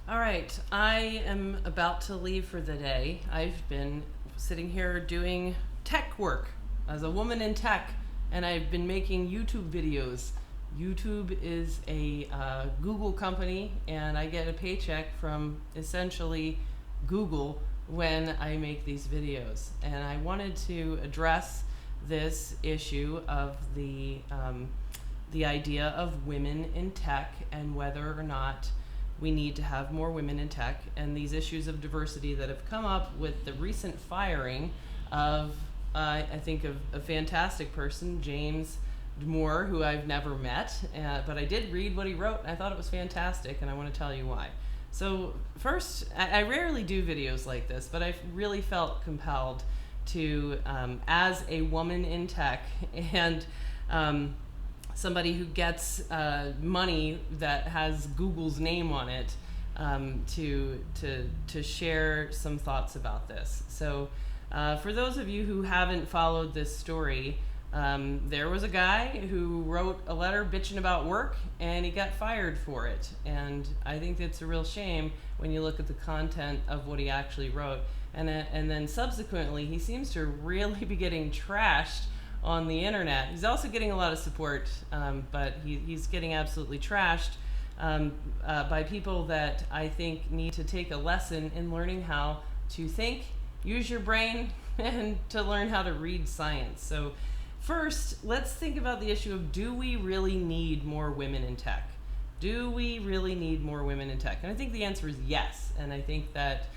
All right, I am about to leave for the day. I've been sitting here doing tech work as a woman in tech, and I've been making YouTube videos. YouTube is a Google company, and I get a paycheck from essentially Google when I make these videos. And I wanted to address this issue of the idea of women in tech and whether or not we need to have more women in tech, and these issues of diversity that have come up with the recent firing of, I think, of a fantastic person, James Damore, who I've never met, but I did read what he wrote, and I thought it was fantastic, and I want to tell you why. So first, I rarely do videos like this, but I really felt compelled to, as a woman in tech and somebody who gets money that has Google's name on it, to share some thoughts about this. So for those of you who haven't followed this story, there was a guy who wrote a letter bitching about work, and he got fired for it. And I think it's a real shame when you look at the content of what he actually wrote. And then subsequently, he seems to really be getting trashed on the internet. He's also getting a lot of support, but he's getting absolutely trashed by people that I think need to take a lesson in learning how to think, use your brain, and to learn how to read science. So first, let's think about the issue of, do we really need more women in tech? Do we really need more women in tech? And I think the answer is yes. And I think that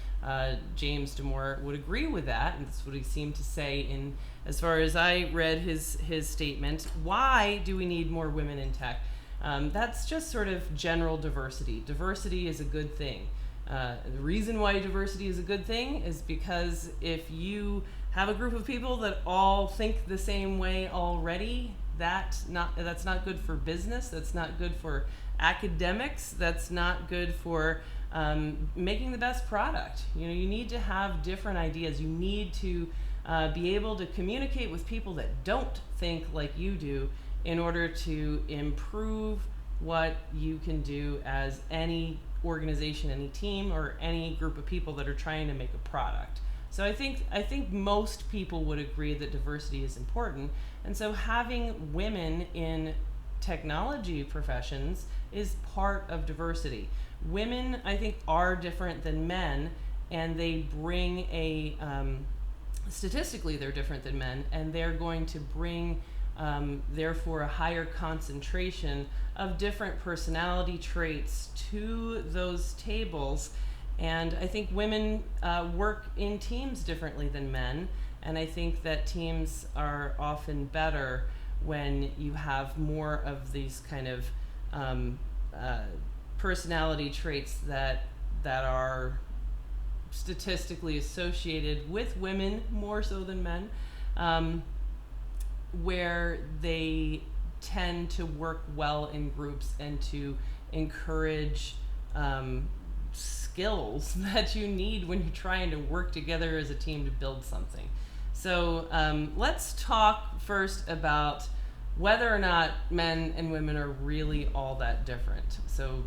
James Damore would agree with that, and that's what he seemed to say in, as far as I read his statement. Why do we need more women in tech? That's just sort of general diversity. Diversity is a good thing. The reason why diversity is a good thing is because if you have a group of people that all think the same way already, that's not good for business, that's not good for academics, that's not good for making the best product. You know, you need to have different ideas. You need to be able to communicate with people that don't think like you do in order to improve what you can do as any organization, any team, or any group of people that are trying to make a product. So I think most people would agree that diversity is important, and so having women in technology professions is part of diversity. Women, I think, are different than men, and they bring a statistically they're different than men, and they're going to bring therefore a higher concentration of different personality traits to those tables. And I think women work in teams differently than men, and I think that teams are often better when you have more of these kind of personality traits that are statistically associated with women more so than men, where they tend to work well in groups and to encourage skills that you need when you're trying to work together as a team to build something. So let's talk first about whether or not men and women are really all that different. So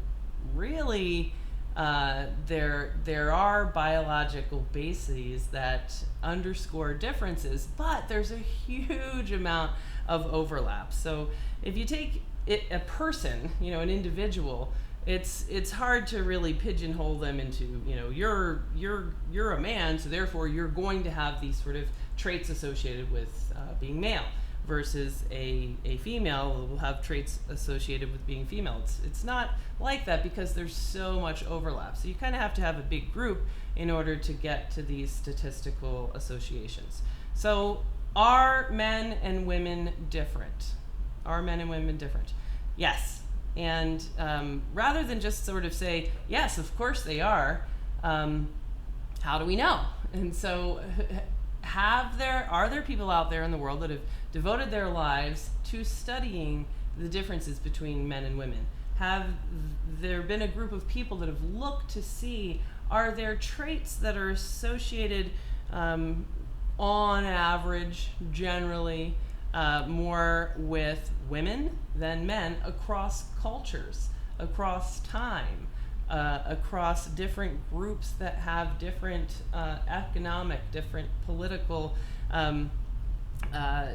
really, there are biological bases that underscore differences, but there's a huge amount of overlap. So if you take a person, an individual, it's hard to really pigeonhole them into, you're a man, so therefore you're going to have these sort of traits associated with being male, versus a female will have traits associated with being female. It's not like that because there's so much overlap. So you kind of have to have a big group in order to get to these statistical associations. So are men and women different? Are men and women different? Yes. And rather than just sort of say, yes, of course they are, how do we know? And so are there people out there in the world that have devoted their lives to studying the differences between men and women? Have there been a group of people that have looked to see, are there traits that are associated on average, generally, more with women than men across cultures, across time? across different groups that have different economic, different political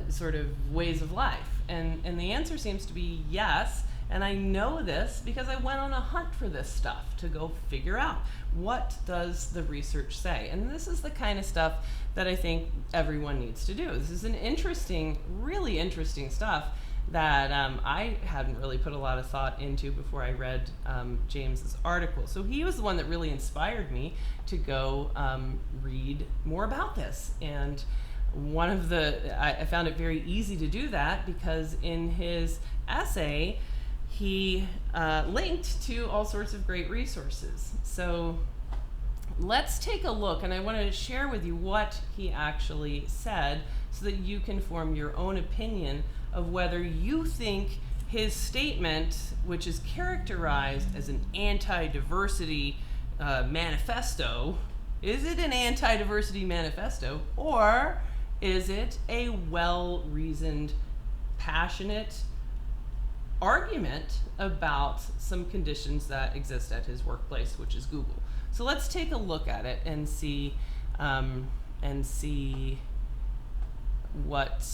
sort of ways of life? And the answer seems to be yes. And I know this because I went on a hunt for this stuff to go figure out, what does the research say? And this is the kind of stuff that I think everyone needs to do. This is an interesting, really interesting stuff that I hadn't really put a lot of thought into before I read James's article. So he was the one that really inspired me to go read more about this. And one of I found it very easy to do that because in his essay, he linked to all sorts of great resources. So let's take a look, and I want to share with you what he actually said so that you can form your own opinion of whether you think his statement, which is characterized as an anti-diversity manifesto, is it an anti-diversity manifesto, or is it a well-reasoned, passionate argument about some conditions that exist at his workplace, which is Google? So let's take a look at it and see what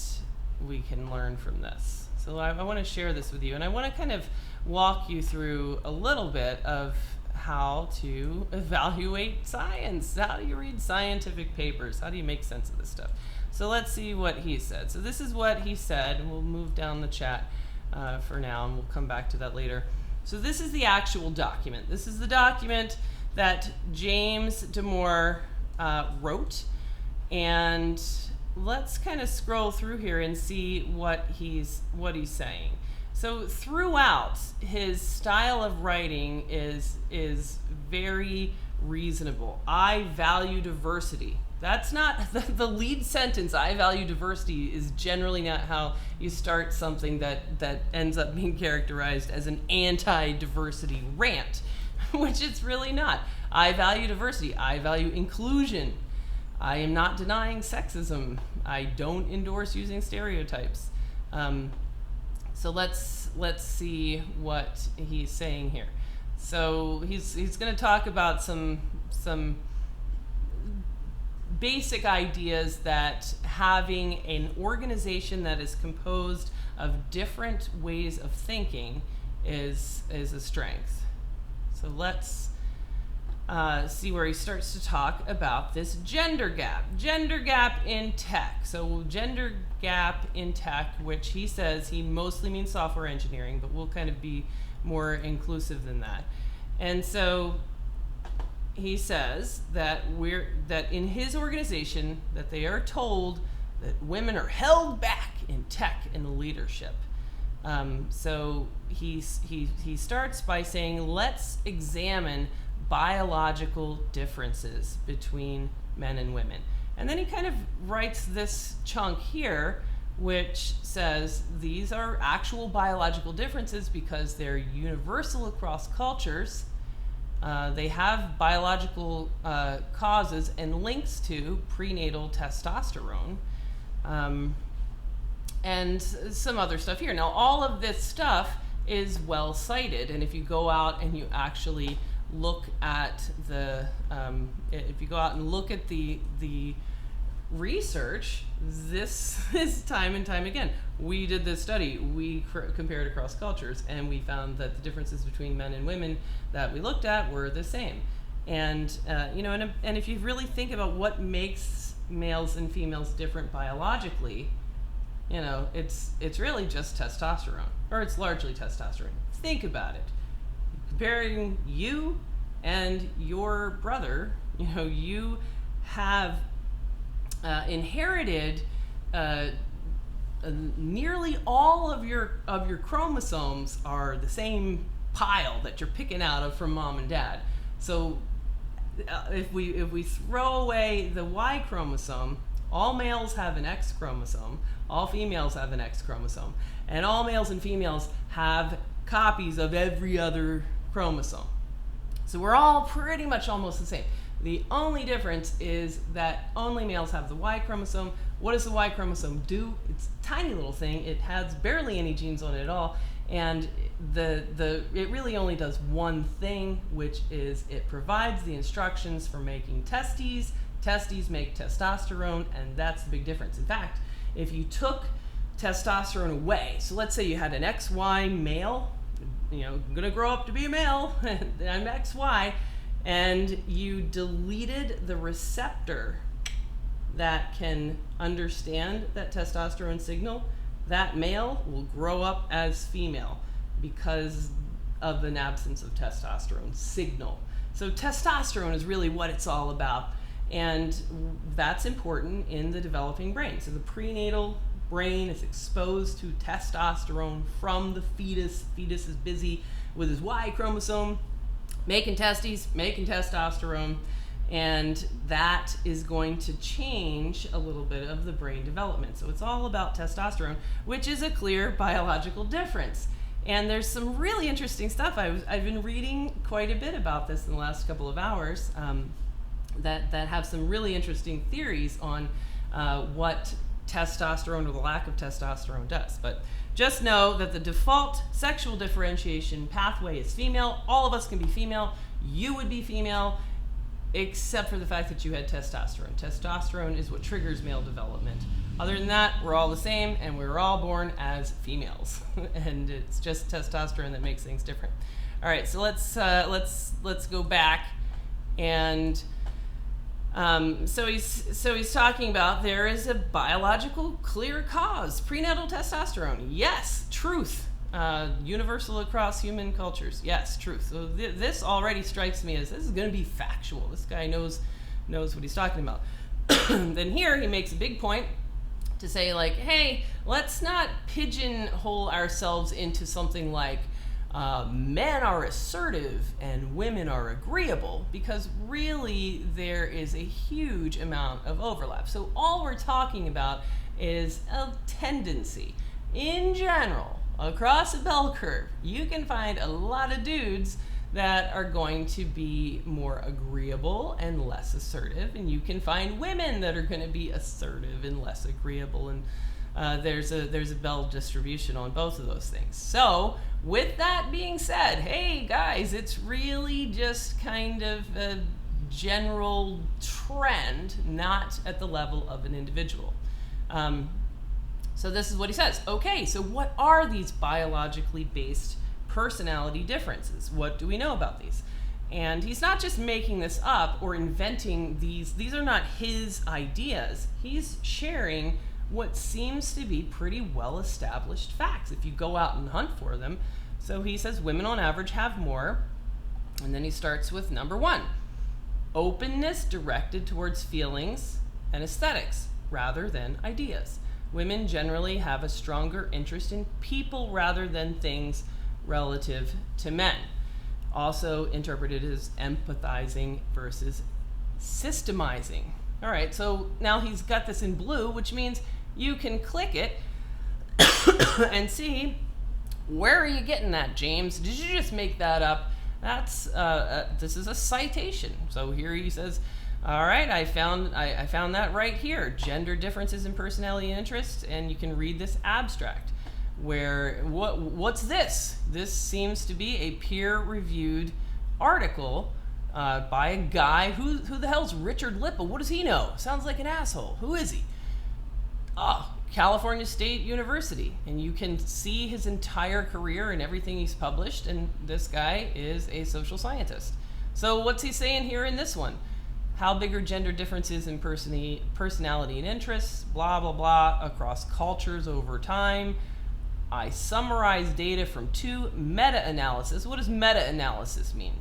we can learn from this. So I want to share this with you, and I want to kind of walk you through a little bit of how to evaluate science. How do you read scientific papers? How do you make sense of this stuff? So let's see what he said. So this is what he said, and we'll move down the chat for now, and we'll come back to that later. So this is the actual document. This is the document that James Damore wrote, and let's kind of scroll through here and see what he's saying. So throughout, his style of writing is very reasonable. I value diversity. That's not the lead sentence. I value diversity is generally not how you start something that ends up being characterized as an anti-diversity rant, which it's really not. I value diversity. I value inclusion. I am not denying sexism. I don't endorse using stereotypes. So let's see what he's saying here. So he's going to talk about some basic ideas that having an organization that is composed of different ways of thinking is a strength. So let's see where he starts to talk about this gender gap in tech. So gender gap in tech, which he says he mostly means software engineering, but we'll kind of be more inclusive than that. And so he says that in his organization that they are told that women are held back in tech and leadership. So he starts by saying, let's examine biological differences between men and women. And then he kind of writes this chunk here, which says these are actual biological differences because they're universal across cultures. They have biological causes and links to prenatal testosterone and some other stuff here. Now, all of this stuff is well cited, and if you go out and you actually look at the research, this is time and time again. We did this study, we compared across cultures, and we found that the differences between men and women that we looked at were the same. And and if you really think about what makes males and females different biologically, it's really just testosterone, or it's largely testosterone. Think about it. Comparing you and your brother, you have inherited nearly all of your chromosomes are the same pile that you're picking out of from mom and dad. So if we throw away the Y chromosome, all males have an X chromosome, all females have an X chromosome, and all males and females have copies of every other chromosome. So we're all pretty much almost the same. The only difference is that only males have the Y chromosome. What does the Y chromosome do? It's a tiny little thing. It has barely any genes on it at all. And it really only does one thing, which is it provides the instructions for making testes. Testes make testosterone, and that's the big difference. In fact, if you took testosterone away, so let's say you had an XY male, I'm gonna grow up to be a male, I'm XY, and you deleted the receptor that can understand that testosterone signal, that male will grow up as female because of an absence of testosterone signal. So testosterone is really what it's all about. And that's important in the developing brain. So the prenatal brain is exposed to testosterone from the fetus. Fetus is busy with his Y chromosome, making testes, making testosterone, and that is going to change a little bit of the brain development. So it's all about testosterone, which is a clear biological difference. And there's some really interesting stuff. I've been reading quite a bit about this in the last couple of hours. That have some really interesting theories on what testosterone or the lack of testosterone does. But just know that the default sexual differentiation pathway is female. All of us can be female. You would be female, except for the fact that you had testosterone. Testosterone is what triggers male development. Other than that, we're all the same, and we're all born as females. And it's just testosterone that makes things different. All right, so let's go back and. So he's talking about there is a biological clear cause, prenatal testosterone. Yes, truth. Universal across human cultures. Yes, truth. So this already strikes me as this is going to be factual. This guy knows what he's talking about. Then here he makes a big point to say, like, hey, let's not pigeonhole ourselves into something like men are assertive and women are agreeable, because really there is a huge amount of overlap. So all we're talking about is a tendency. In general, across a bell curve, you can find a lot of dudes that are going to be more agreeable and less assertive, and you can find women that are going to be assertive and less agreeable, and there's a bell distribution on both of those things. So with that being said, hey guys, it's really just kind of a general trend, not at the level of an individual. So this is what he says. Okay, so what are these biologically based personality differences? What do we know about these? And he's not just making this up or inventing these. These are not his ideas. He's sharing what seems to be pretty well-established facts if you go out and hunt for them. So he says women on average have more, and then he starts with number 1, openness directed towards feelings and aesthetics rather than ideas. Women generally have a stronger interest in people rather than things relative to men. Also interpreted as empathizing versus systemizing. All right, so now he's got this in blue, which means you can click it and see, where are you getting that, James? Did you just make that up? That's this is a citation. So here he says, all right, I found that right here, gender differences in personality and interests, and you can read this abstract. Where what's this? This seems to be a peer-reviewed article by a guy who the hell's Richard Lippa? What does he know? Sounds like an asshole. Who is he? California State University, and you can see his entire career and everything he's published, and this guy is a social scientist. So what's he saying here in this one? How big are gender differences in personality and interests, blah, blah, blah, across cultures over time? I summarize data from 2 meta-analysis. What does meta-analysis mean?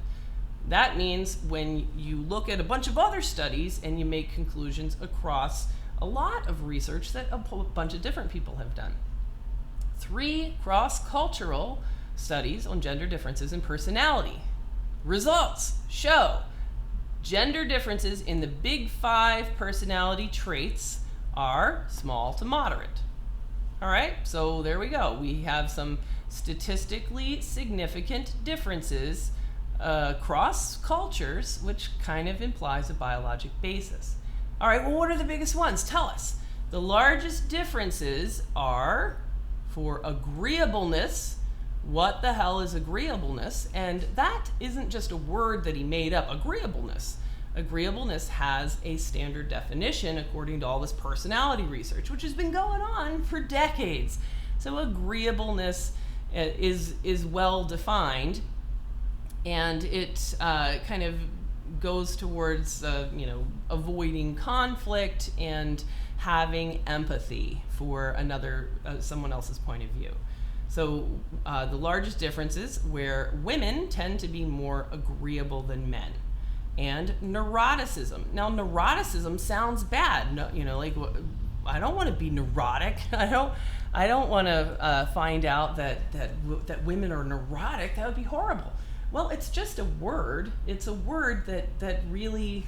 That means when you look at a bunch of other studies and you make conclusions across a lot of research that a bunch of different people have done. 3 cross-cultural studies on gender differences in personality. Results show gender differences in the big 5 personality traits are small to moderate. All right, so there we go. We have some statistically significant differences across cultures, which kind of implies a biologic basis. All right, well, what are the biggest ones? Tell us. The largest differences are for agreeableness. What the hell is agreeableness? And that isn't just a word that he made up, agreeableness. Agreeableness has a standard definition according to all this personality research, which has been going on for decades. So agreeableness is well defined, and it kind of goes towards avoiding conflict and having empathy for someone else's point of view. So the largest difference is where women tend to be more agreeable than men. And neuroticism. Now, neuroticism sounds bad. No, I don't want to be neurotic. I don't want to find out that women are neurotic. That would be horrible. Well, it's just a word. It's a word that really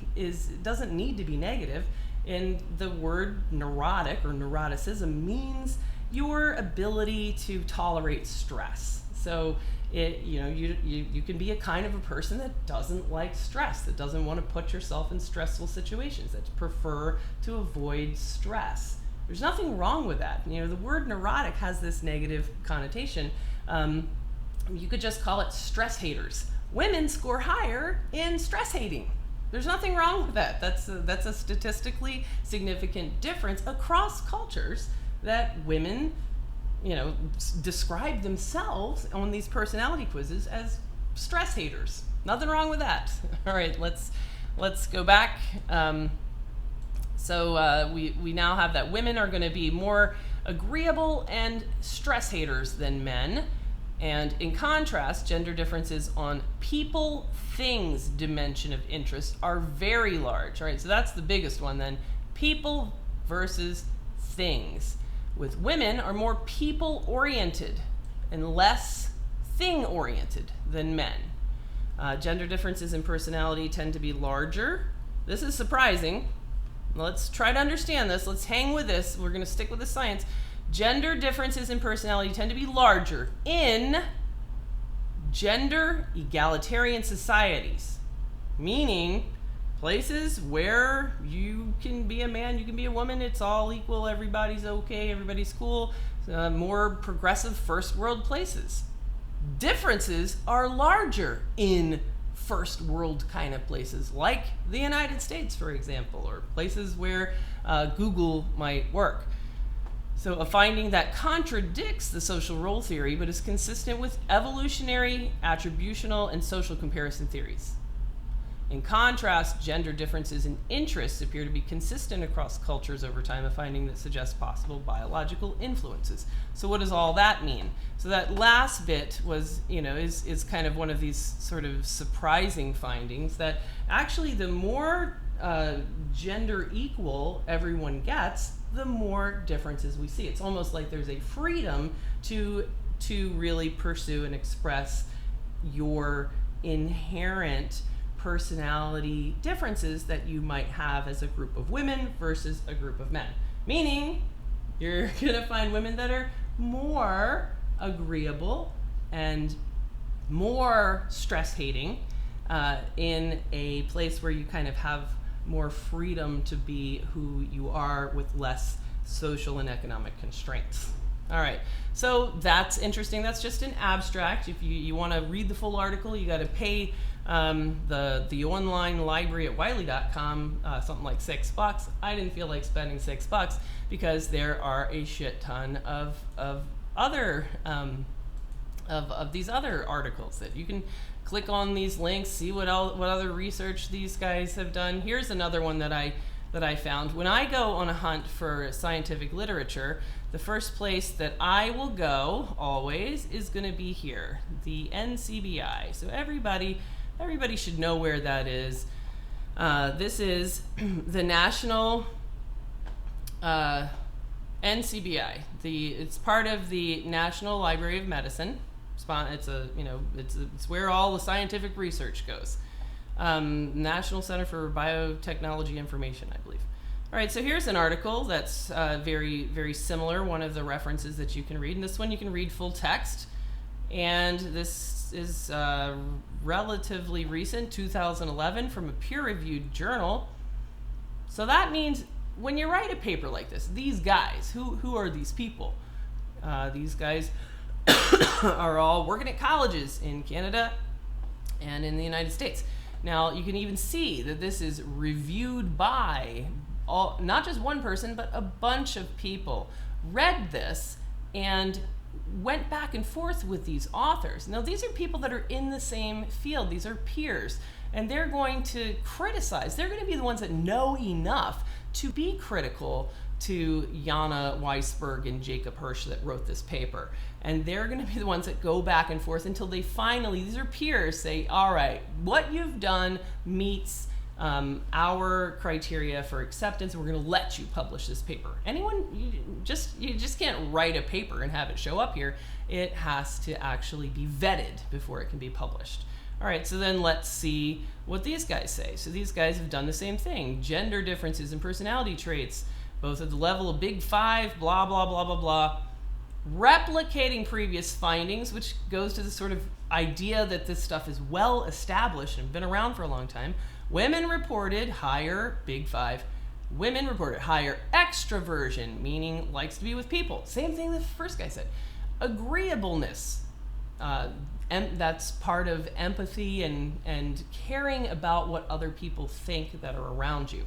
doesn't need to be negative. And the word neurotic or neuroticism means your ability to tolerate stress. So you can be a kind of a person that doesn't like stress, that doesn't want to put yourself in stressful situations, that prefer to avoid stress. There's nothing wrong with that. The word neurotic has this negative connotation. You could just call it stress haters. Women score higher in stress hating. There's nothing wrong with that. That's a statistically significant difference across cultures, that women describe themselves on these personality quizzes as stress haters. Nothing wrong with that. All right, let's go back. So we now have that women are going to be more agreeable and stress haters than men. And in contrast, gender differences on people, things dimension of interest are very large. All right, so that's the biggest one then. People versus things. With women are more people-oriented and less thing-oriented than men. Gender differences in personality tend to be larger. This is surprising. Let's try to understand this. Let's hang with this. We're going to stick with the science. Gender differences in personality tend to be larger in gender egalitarian societies, meaning places where you can be a man, you can be a woman, it's all equal, everybody's okay, everybody's cool, more progressive first world places. Differences are larger in first world kind of places, like the United States, for example, or places where Google might work. So a finding that contradicts the social role theory, but is consistent with evolutionary, attributional, and social comparison theories. In contrast, gender differences in interests appear to be consistent across cultures over time, a finding that suggests possible biological influences. So what does all that mean? So that last bit was, is kind of one of these sort of surprising findings, that actually the more gender equal everyone gets, the more differences we see. It's almost like there's a freedom to really pursue and express your inherent personality differences that you might have as a group of women versus a group of men. Meaning, you're gonna find women that are more agreeable and more stress hating in a place where you kind of have more freedom to be who you are with less social and economic constraints. All right, so that's interesting. That's just an abstract. If you want to read the full article, you got to pay the online library at wiley.com something like $6. I didn't feel like spending $6 because there are a shit ton of other of these other articles that you can click on these links, see what other research these guys have done. Here's another one that I found. When I go on a hunt for scientific literature, the first place that I will go always is going to be here, the NCBI. So everybody should know where that is. This is the National NCBI. It's part of the National Library of Medicine. It's where all the scientific research goes. National Center for Biotechnology Information, I believe. All right, so here's an article that's very, very similar, one of the references that you can read. And this one you can read full text. And this is relatively recent, 2011, from a peer-reviewed journal. So that means when you write a paper like this, these guys, who are these people? These guys are all working at colleges in Canada and in the United States. Now, you can even see that this is reviewed by not just one person, but a bunch of people read this and went back and forth with these authors. Now, these are people that are in the same field. These are peers, and they're going to criticize. They're going to be the ones that know enough to be critical to Jana Weisberg and Jacob Hirsch that wrote this paper. And they're going to be the ones that go back and forth until they finally, these are peers, say, all right, what you've done meets our criteria for acceptance, and we're going to let you publish this paper. You just can't write a paper and have it show up here. It has to actually be vetted before it can be published. All right, so then let's see what these guys say. So these guys have done the same thing. Gender differences and personality traits, both at the level of Big Five, blah, blah, blah, blah, blah. Replicating previous findings, which goes to the sort of idea that this stuff is well established and been around for a long time. Women reported higher, Big Five, women reported higher extroversion, meaning likes to be with people. Same thing the first guy said. Agreeableness, and that's part of empathy and caring about what other people think that are around you.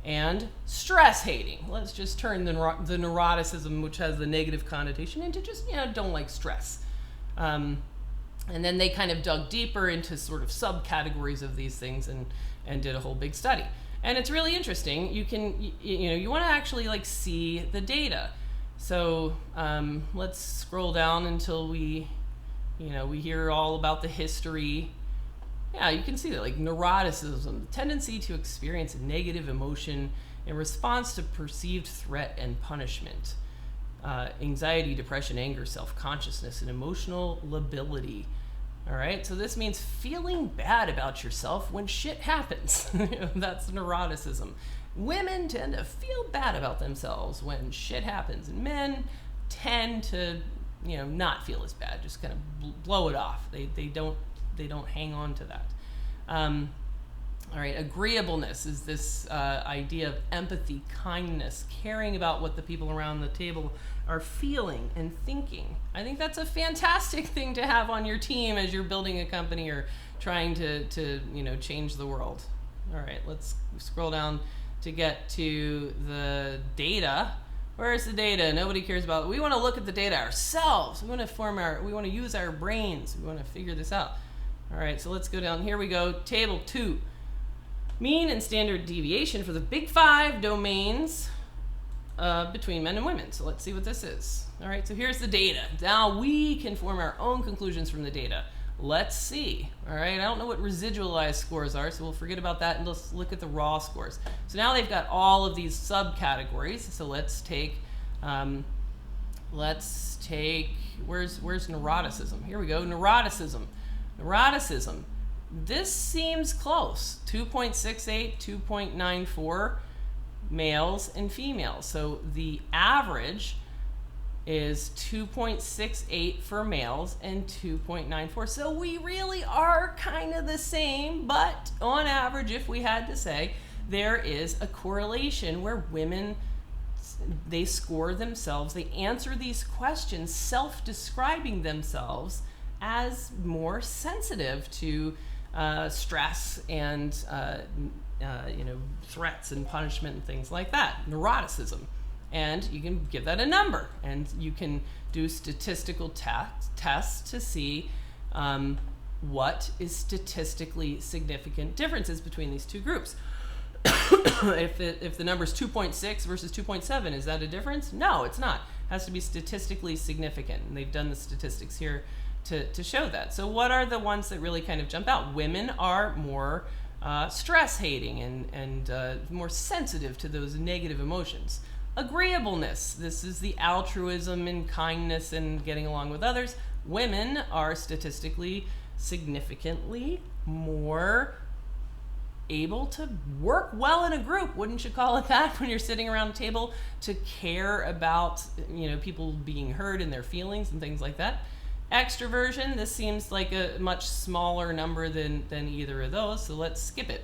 And stress hating. Let's just turn the neuroticism, which has the negative connotation, into just, don't like stress. And then they kind of dug deeper into sort of subcategories of these things and did a whole big study. And it's really interesting. You want to actually see the data. So let's scroll down until we hear all about the history. Yeah, you can see that, neuroticism, the tendency to experience a negative emotion in response to perceived threat and punishment. Anxiety, depression, anger, self-consciousness, and emotional lability. All right, so this means feeling bad about yourself when shit happens. That's neuroticism. Women tend to feel bad about themselves when shit happens, and men tend to, not feel as bad, just kind of blow it off. They don't hang on to that. All right, agreeableness is this idea of empathy, kindness, caring about what the people around the table are feeling and thinking. I think that's a fantastic thing to have on your team as you're building a company or trying to change the world. All right, let's scroll down to get to the data. Where's the data? Nobody cares about it. We want to look at the data ourselves. We want to use our brains. We want to figure this out. All right, so let's go down. Here we go. Table 2. Mean and standard deviation for the Big Five domains between men and women. So let's see what this is. All right, so here's the data. Now we can form our own conclusions from the data. Let's see. All right, I don't know what residualized scores are, so we'll forget about that and let's look at the raw scores. So now they've got all of these subcategories. So let's take where's neuroticism? Here we go. Neuroticism. This seems close. 2.68, 2.94 males and females. So the average is 2.68 for males and 2.94. So we really are kind of the same, but on average, if we had to say, there is a correlation where women, they score themselves, they answer these questions self-describing themselves as more sensitive to stress and threats and punishment and things like that, neuroticism. And you can give that a number, and you can do statistical tests to see what is statistically significant differences between these two groups. If the number is 2.6 versus 2.7, is that a difference? No, it's not. It has to be statistically significant, and they've done the statistics here to show that. So what are the ones that really kind of jump out? Women are more stress-hating and more sensitive to those negative emotions. Agreeableness, this is the altruism and kindness and getting along with others. Women are statistically significantly more able to work well in a group, wouldn't you call it that, when you're sitting around a table, to care about people being heard and their feelings and things like that. Extroversion, this seems like a much smaller number than either of those, so let's skip it.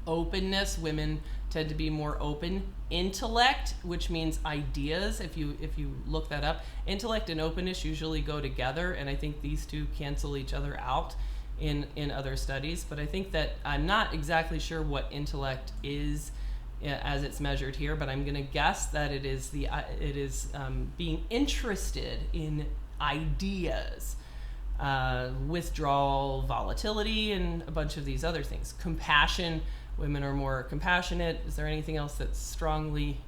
Openness, women tend to be more open. Intellect, which means ideas, if you look that up, intellect and openness usually go together, and I think these two cancel each other out in other studies. But I think that I'm not exactly sure what intellect is as it's measured here, but I'm going to guess that it is being interested in ideas, withdrawal, volatility, and a bunch of these other things. Compassion, women are more compassionate. Is there anything else that's strongly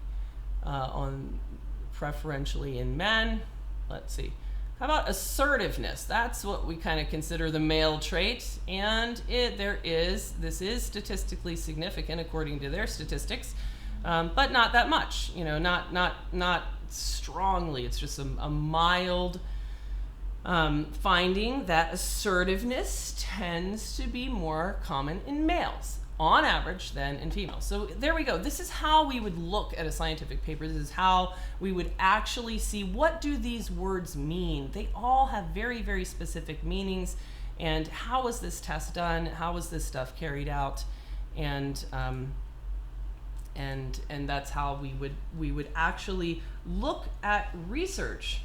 preferentially in men? Let's see. How about assertiveness? That's what we kind of consider the male trait, and this is statistically significant according to their statistics, but not that much. Not strongly. It's just a mild finding that assertiveness tends to be more common in males on average than in females. So there we go. This is how we would look at a scientific paper. This is how we would actually see, what do these words mean? They all have very, very specific meanings. And how was this test done? How was this stuff carried out? And that's how we would actually look at research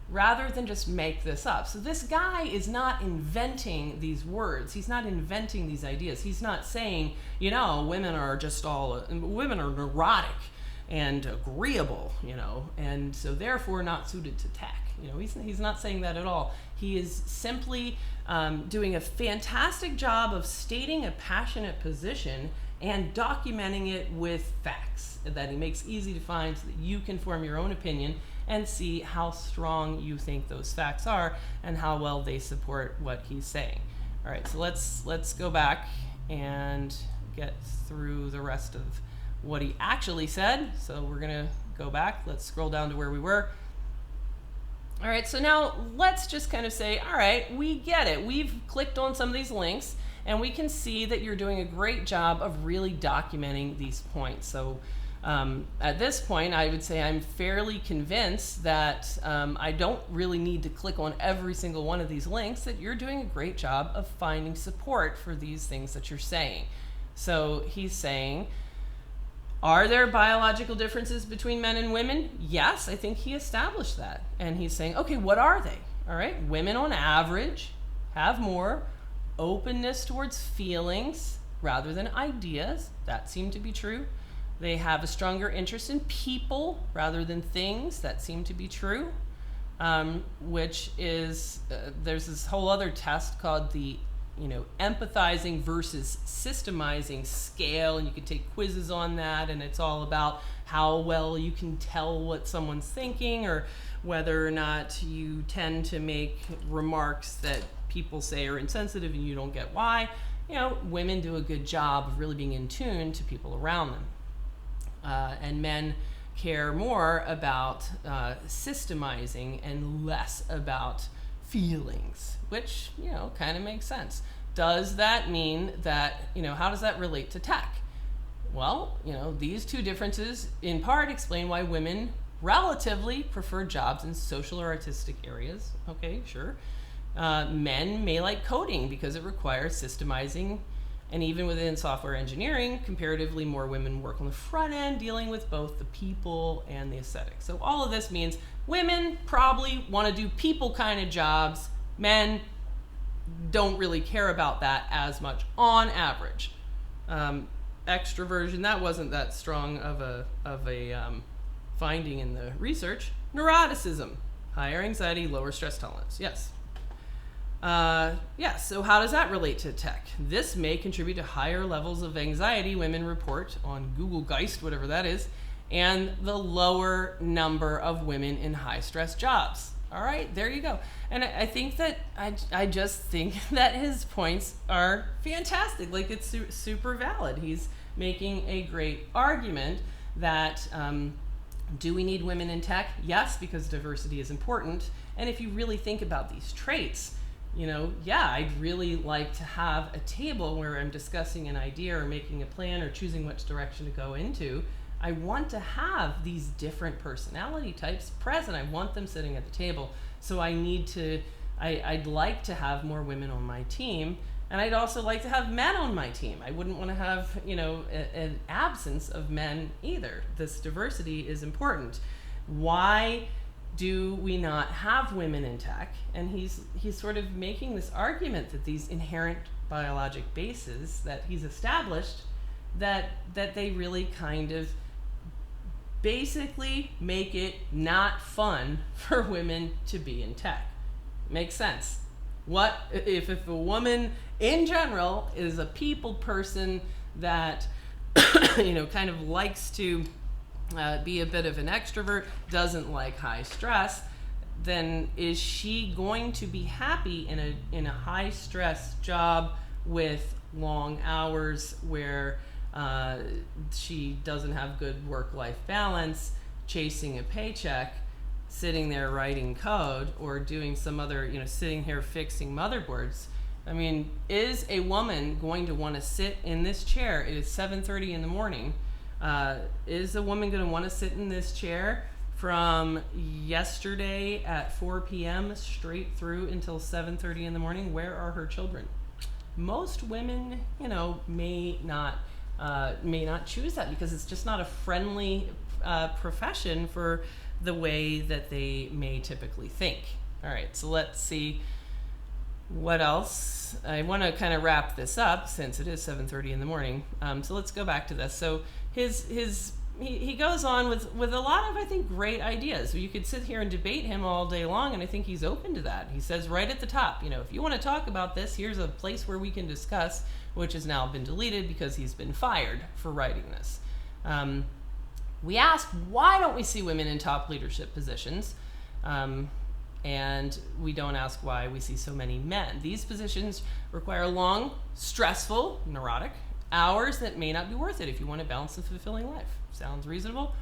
rather than just make this up. So this guy is not inventing these words. He's not inventing these ideas. He's not saying, women are neurotic and agreeable, and so therefore not suited to tech. He's not saying that at all. He is simply doing a fantastic job of stating a passionate position and documenting it with facts that he makes easy to find so that you can form your own opinion and see how strong you think those facts are and how well they support what he's saying. All right, so let's go back and get through the rest of what he actually said. So we're gonna go back. Let's scroll down to where we were. All right, so now let's just kind of say, all right, we get it. We've clicked on some of these links and we can see that you're doing a great job of really documenting these points. So at this point, I would say I'm fairly convinced that I don't really need to click on every single one of these links, that you're doing a great job of finding support for these things that you're saying. So he's saying, are there biological differences between men and women? Yes, I think he established that. And he's saying, okay, what are they? All right, women on average have more openness towards feelings rather than ideas. That seemed to be true. They have a stronger interest in people rather than things. That seemed to be true, which is, there's this whole other test called the, empathizing versus systemizing scale, and you can take quizzes on that, and it's all about how well you can tell what someone's thinking or whether or not you tend to make remarks that people say are insensitive and you don't get why. Women do a good job of really being in tune to people around them. And men care more about systemizing and less about feelings, which, kind of makes sense. Does that mean that, how does that relate to tech? Well, these two differences in part explain why women relatively prefer jobs in social or artistic areas. Okay, sure. Men may like coding because it requires systemizing. And even within software engineering, comparatively more women work on the front end, dealing with both the people and the aesthetics. So all of this means women probably want to do people kind of jobs. Men don't really care about that as much on average. Extroversion, that wasn't that strong of a finding in the research. Neuroticism, higher anxiety, lower stress tolerance. Yes. So how does that relate to tech? This may contribute to higher levels of anxiety, women report on Google Geist, whatever that is, and the lower number of women in high stress jobs. All right, there you go. And I think that, I just think that his points are fantastic. Like, it's super valid. He's making a great argument that, do we need women in tech? Yes, because diversity is important. And if you really think about these traits, I'd really like to have a table where I'm discussing an idea or making a plan or choosing which direction to go into. I want to have these different personality types present. I want them sitting at the table. So I need to I'd like to have more women on my team, and I'd also like to have men on my team. I wouldn't want to have, an absence of men either. This diversity is important. Why do we not have women in tech? And he's sort of making this argument that these inherent biologic bases that he's established, that they really kind of basically make it not fun for women to be in tech. Makes sense. What if a woman in general is a people person that kind of likes to be a bit of an extrovert, doesn't like high stress, then is she going to be happy in a high stress job with long hours where she doesn't have good work-life balance, chasing a paycheck, sitting there writing code, or doing some other, sitting here fixing motherboards? I mean, is a woman going to want to sit in this chair? It is 7:30 in the morning. Is a woman going to want to sit in this chair from yesterday at 4 p.m. straight through until 7:30 in the morning? Where are her children? Most women, may not choose that because it's just not a friendly profession for the way that they may typically think. All right, so let's see what else. I want to kind of wrap this up since it is 7:30 in the morning. So let's go back to this. So he goes on with a lot of, I think, great ideas. You could sit here and debate him all day long, and I think he's open to that. He says right at the top, if you want to talk about this, here's a place where we can discuss, which has now been deleted because he's been fired for writing this. We asked, why don't we see women in top leadership positions? And we don't ask why we see so many men. These positions require long, stressful, neurotic hours that may not be worth it if you want a balanced and fulfilling life. Sounds reasonable.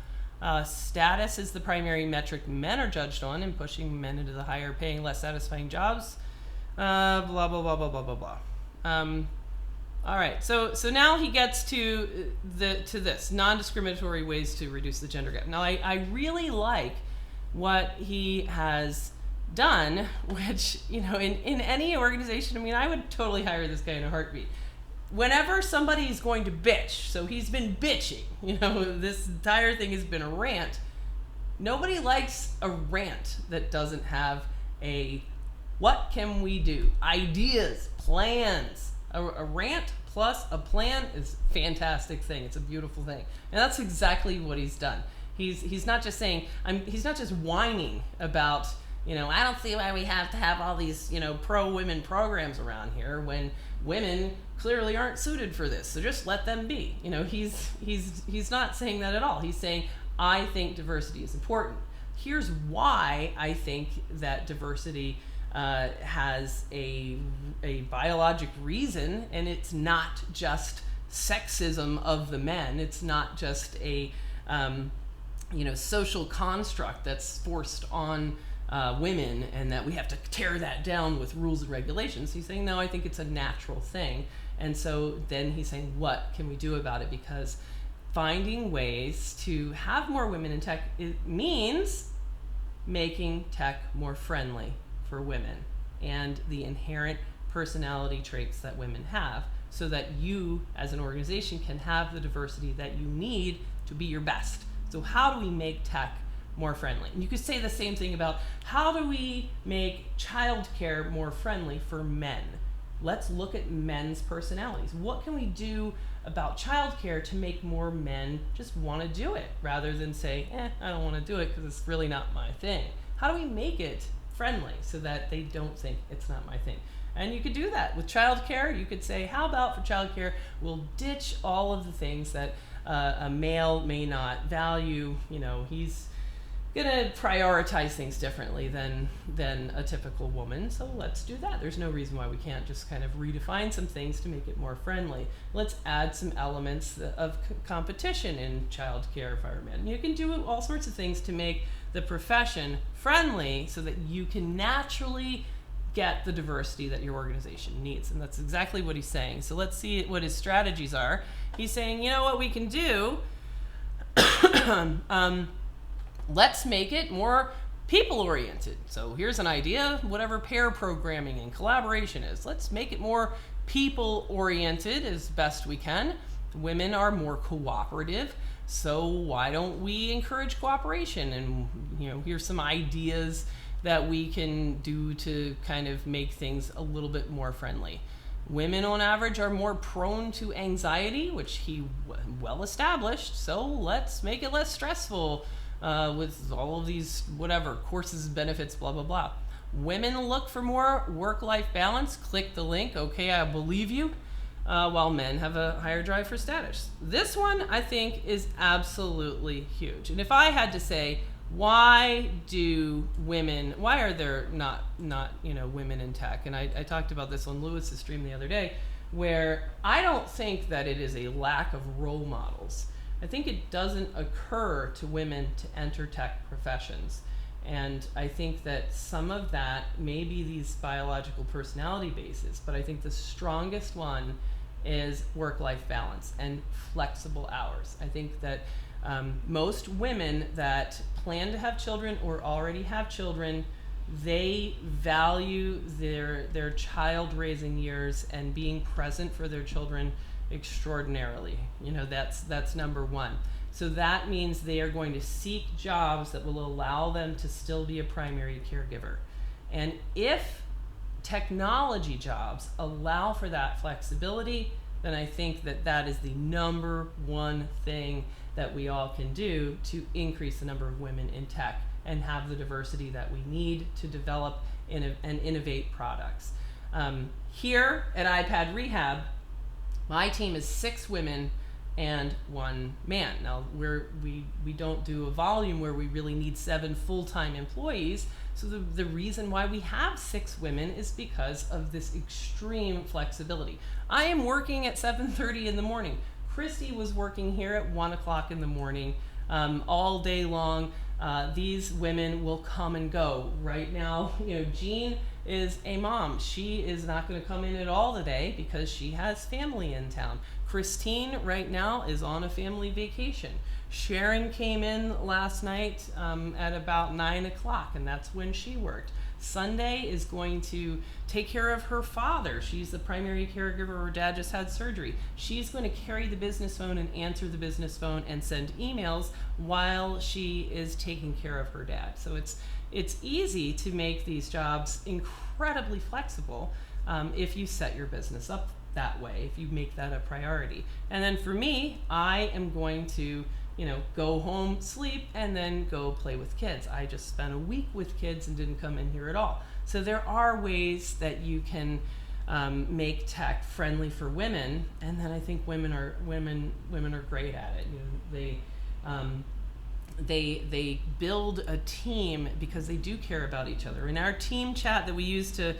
Status is the primary metric men are judged on, and pushing men into the higher paying, less satisfying jobs. Blah, blah, blah, blah, blah, blah, blah. All right, so now he gets to this, non-discriminatory ways to reduce the gender gap. Now, I really like what he has done, which, in any organization, I would totally hire this guy in a heartbeat. Whenever somebody's going to bitch, so he's been bitching, this entire thing has been a rant. Nobody likes a rant that doesn't have what can we do? Ideas, plans. A rant plus a plan is a fantastic thing. It's a beautiful thing. And that's exactly what he's done. He's not just saying, he's not just whining about, I don't see why we have to have all these, pro-women programs around here when women clearly aren't suited for this. So just let them be. He's not saying that at all. He's saying, I think diversity is important. Here's why I think that diversity has a biologic reason, and it's not just sexism of the men. It's not just a social construct that's forced on women, and that we have to tear that down with rules and regulations. He's saying, no, I think it's a natural thing. And so then he's saying, what can we do about it? Because finding ways to have more women in tech, it means making tech more friendly for women and the inherent personality traits that women have, so that you as an organization can have the diversity that you need to be your best. So how do we make tech more friendly? And you could say the same thing about how do we make childcare more friendly for men? Let's look at men's personalities. What can we do about childcare to make more men just want to do it rather than say, I don't want to do it because it's really not my thing? How do we make it friendly so that they don't think it's not my thing? And you could do that with childcare. You could say, how about for childcare, we'll ditch all of the things that a male may not value. He's gonna prioritize things differently than a typical woman, so let's do that. There's no reason why we can't just kind of redefine some things to make it more friendly. Let's add some elements of competition in childcare firemen. You can do all sorts of things to make the profession friendly so that you can naturally get the diversity that your organization needs. And that's exactly what he's saying. So let's see what his strategies are. He's saying, what we can do, let's make it more people-oriented. So here's an idea, whatever pair programming and collaboration is. Let's make it more people-oriented as best we can. Women are more cooperative, so why don't we encourage cooperation? And here's some ideas that we can do to kind of make things a little bit more friendly. Women on average are more prone to anxiety, which he well established, so let's make it less stressful with all of these whatever courses, benefits, blah blah blah. Women look for more work-life balance. Click the link. Okay, I believe you. While men have a higher drive for status. This one I think is absolutely huge. And if I had to say, why are there not women in tech? And I talked about this on Lewis's stream the other day, where I don't think that it is a lack of role models. I think it doesn't occur to women to enter tech professions. And I think that some of that may be these biological personality bases, but I think the strongest one is work-life balance and flexible hours. I think that most women that plan to have children or already have children, they value their child-raising years and being present for their children extraordinarily. That's number one. So that means they are going to seek jobs that will allow them to still be a primary caregiver. And if technology jobs allow for that flexibility, then I think that is the number one thing that we all can do to increase the number of women in tech and have the diversity that we need to develop and innovate products. Here at iPad Rehab, my team is 6 women and 1 man. Now we don't do a volume where we really need 7 full-time employees. So the reason why we have 6 women is because of this extreme flexibility. I am working at 7:30 in the morning. Christy was working here at 1 o'clock in the morning all day long. These women will come and go. Right now, Jean is a mom. She is not going to come in at all today because she has family in town. Christine right now is on a family vacation. Sharon came in last night at about 9 o'clock, and that's when she worked. Sunday is going to take care of her father. She's the primary caregiver. Her dad just had surgery. She's going to carry the business phone and answer the business phone and send emails while she is taking care of her dad. So it's easy to make these jobs incredibly flexible if you set your business up that way, if you make that a priority. And then for me, I am going to go home, sleep, and then go play with kids. I just spent a week with kids and didn't come in here at all. So there are ways that you can make tech friendly for women, and then I think women are great at it. They build a team because they do care about each other. In our team chat that we use to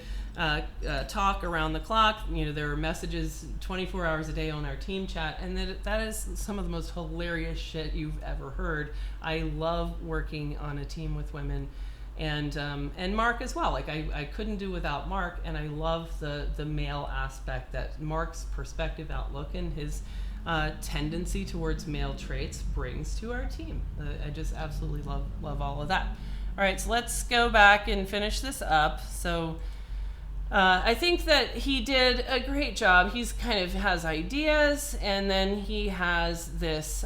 talk around the clock, there are messages 24 hours a day on our team chat, and that is some of the most hilarious shit you've ever heard. I love working on a team with women, and Mark as well. Like I couldn't do without Mark, and I love the male aspect that Mark's perspective, outlook, and his tendency towards male traits brings to our team. I just absolutely love all of that. All right, so let's go back and finish this up. So I think that he did a great job. He's kind of has ideas, and then he has this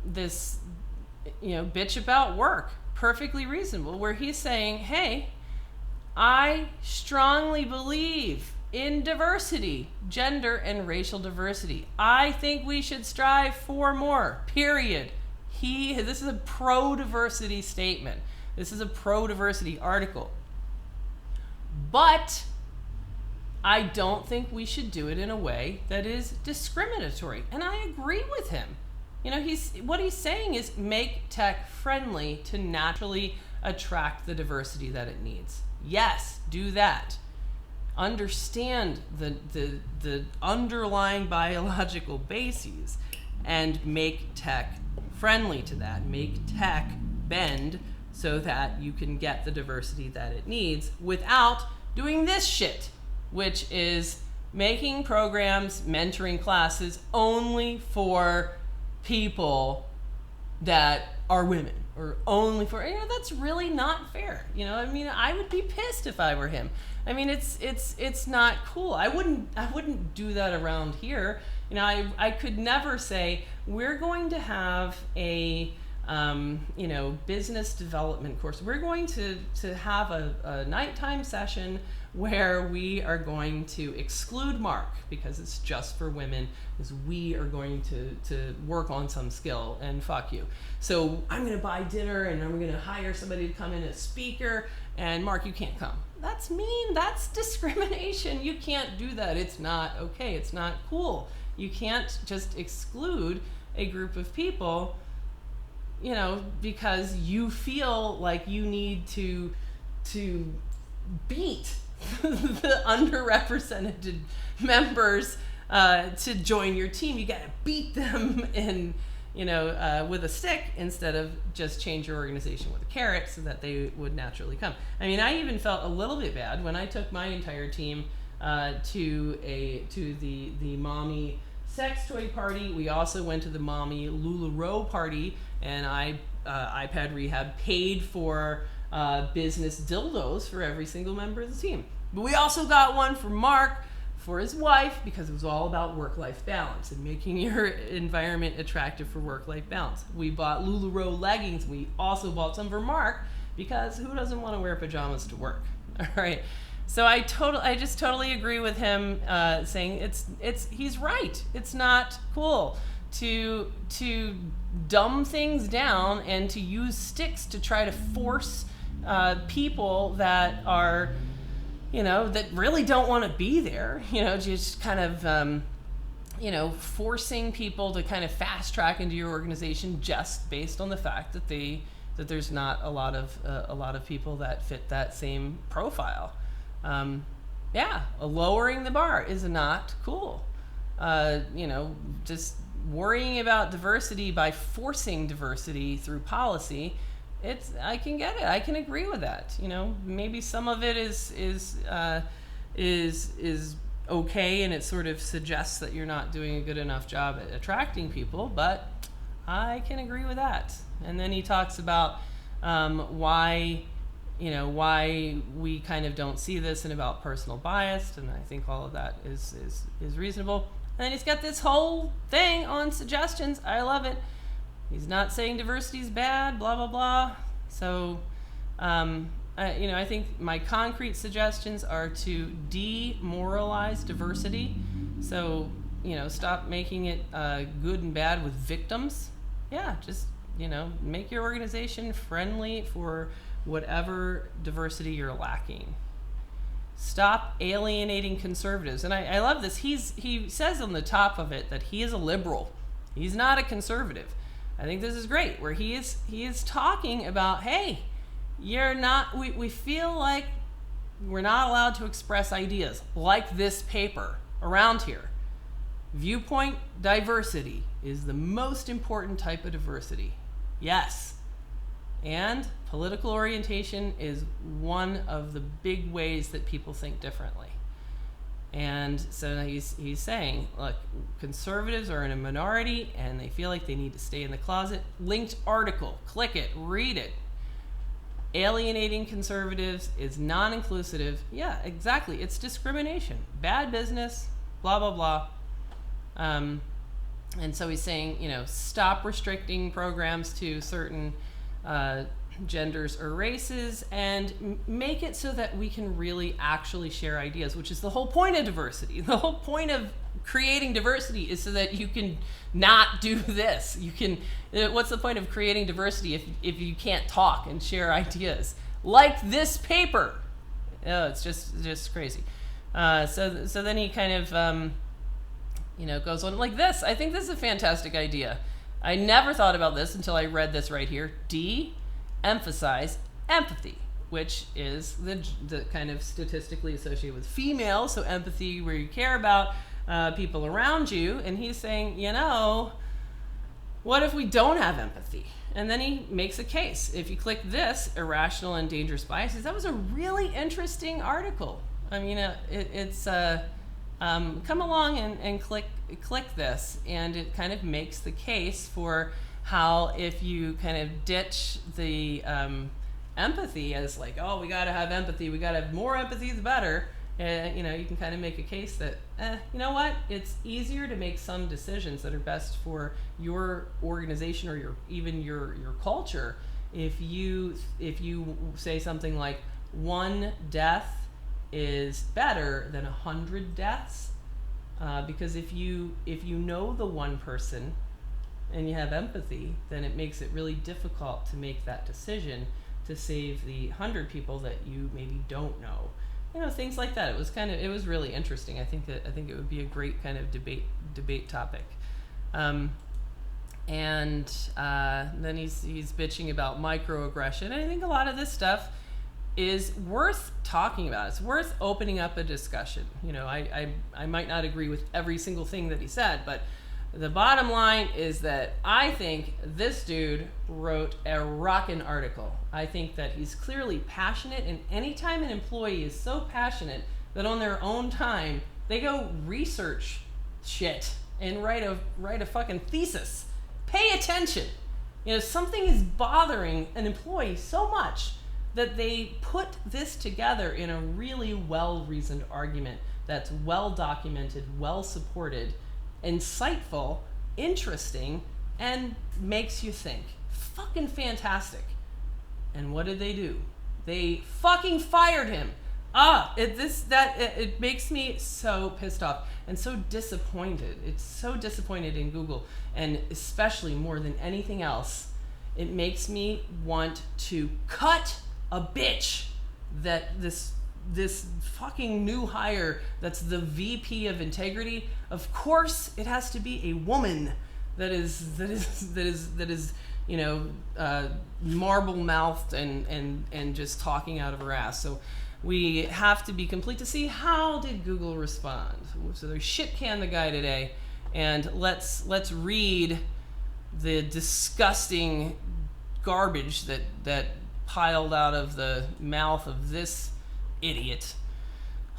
bitch about work, perfectly reasonable, where he's saying, hey, I strongly believe in diversity, gender and racial diversity. I think we should strive for more, period. This is a pro-diversity statement. This is a pro-diversity article. But I don't think we should do it in a way that is discriminatory. And I agree with him. What he's saying is make tech friendly to naturally attract the diversity that it needs. Yes, do that. Understand the underlying biological bases and make tech friendly to that. Make tech bend so that you can get the diversity that it needs without doing this shit, which is making programs, mentoring classes only for people that are women or only for, that's really not fair. I mean, I would be pissed if I were him. I mean, it's not cool. I wouldn't do that around here. I could never say we're going to have a business development course. We're going to have a nighttime session where we are going to exclude Mark because it's just for women, because we are going to work on some skill, and fuck you. So I'm going to buy dinner and I'm going to hire somebody to come in as speaker, and Mark, you can't come. That's mean. That's discrimination. You can't do that. It's not okay. It's not cool. You can't just exclude a group of people, because you feel like you need to beat the underrepresented members to join your team. You got to beat them in, with a stick instead of just change your organization with a carrot so that they would naturally come. I mean, I even felt a little bit bad when I took my entire team to the mommy sex toy party. We also went to the mommy LuLaRoe party, and iPad Rehab paid for business dildos for every single member of the team. But we also got one for Mark, for his wife, because it was all about work-life balance and making your environment attractive for work-life balance. We bought LuLaRoe leggings. We also bought some for Mark, because who doesn't want to wear pajamas to work? All right. So I just totally agree with him, saying he's right. It's not cool to dumb things down and to use sticks to try to force people that are, that really don't want to be there, just kind of, forcing people to kind of fast track into your organization just based on the fact that there's not a lot of people that fit that same profile. Lowering the bar is not cool. Just worrying about diversity by forcing diversity through policy, I can get it. I can agree with that. Maybe some of it is okay, and it sort of suggests that you're not doing a good enough job at attracting people, but I can agree with that. And then he talks about why we kind of don't see this, and about personal bias, and I think all of that is reasonable. And then he's got this whole thing on suggestions. I love it. He's not saying diversity is bad, blah, blah, blah. So, I think my concrete suggestions are to demoralize diversity. So, stop making it good and bad with victims. Yeah, just, make your organization friendly for whatever diversity you're lacking. Stop alienating conservatives. And I love this. He says on the top of it that he is a liberal. He's not a conservative. I think this is great, where he is talking about, hey, we feel like we're not allowed to express ideas like this paper around here. Viewpoint diversity is the most important type of diversity. Yes. And political orientation is one of the big ways that people think differently. And so he's saying, look, conservatives are in a minority and they feel like they need to stay in the closet. Linked article, click it, read it. Alienating conservatives is non-inclusive. Yeah, exactly. It's discrimination. Bad business, blah, blah, blah. And so he's saying, stop restricting programs to certain genders or races, and make it so that we can really actually share ideas, which is the whole point of diversity. The whole point of creating diversity is so that you can not do this. What's the point of creating diversity if you can't talk and share ideas like this paper? Oh, it's just crazy. So then he kind of goes on like this. I think this is a fantastic idea. I never thought about this until I read this right here. De-emphasize empathy, which is the kind of statistically associated with females. So empathy, where you care about people around you. And he's saying, what if we don't have empathy? And then he makes a case. If you click this, irrational and dangerous biases, that was a really interesting article. I mean, it's come along and click this, and it kind of makes the case for how if you kind of ditch the empathy as like, oh, we got to have empathy, we got to have more empathy, the better. You know, you can kind of make a case that, you know what, it's easier to make some decisions that are best for your organization or even your culture if you say something like 1 death is better than 100 deaths, because if you know the one person and you have empathy, then it makes it really difficult to make that decision to save the 100 people that you maybe don't know. You know, things like that. It was really interesting. I think it would be a great kind of debate topic. And then he's bitching about microaggression. And I think a lot of this stuff is worth talking about. It's worth opening up a discussion. You know, I might not agree with every single thing that he said, but the bottom line is that I think this dude wrote a rockin' article. I think that he's clearly passionate, and anytime an employee is so passionate that on their own time they go research shit and write a fucking thesis. Pay attention. You know, something is bothering an employee so much that they put this together in a really well-reasoned argument that's well-documented, well-supported, insightful, interesting, and makes you think. Fucking fantastic. And what did they do? They fucking fired him. It makes me so pissed off and so disappointed. It's so disappointed in Google, and especially more than anything else, it makes me want to cut a bitch that this fucking new hire that's the VP of integrity. Of course, it has to be a woman that is you know, marble mouthed and just talking out of her ass. So we have to be complete to see how did Google respond. So they shit canned the guy today, and let's read the disgusting garbage that piled out of the mouth of this idiot.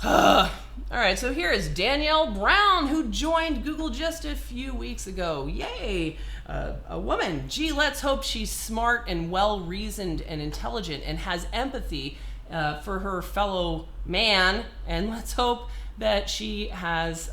All right, so here is Danielle Brown, who joined Google just a few weeks ago. Yay! A woman. Gee, let's hope she's smart and well-reasoned and intelligent and has empathy for her fellow man. And let's hope that she has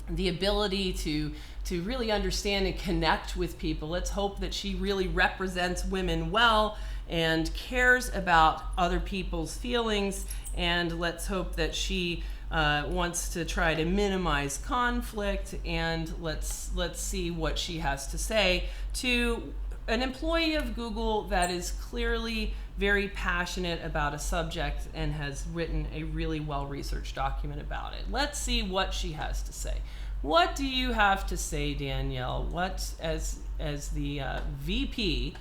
the ability to really understand and connect with people. Let's hope that she really represents women well and cares about other people's feelings. And let's hope that she wants to try to minimize conflict. And let's see what she has to say to an employee of Google that is clearly very passionate about a subject and has written a really well-researched document about it. Let's see what she has to say. What do you have to say, Danielle? What, as the VP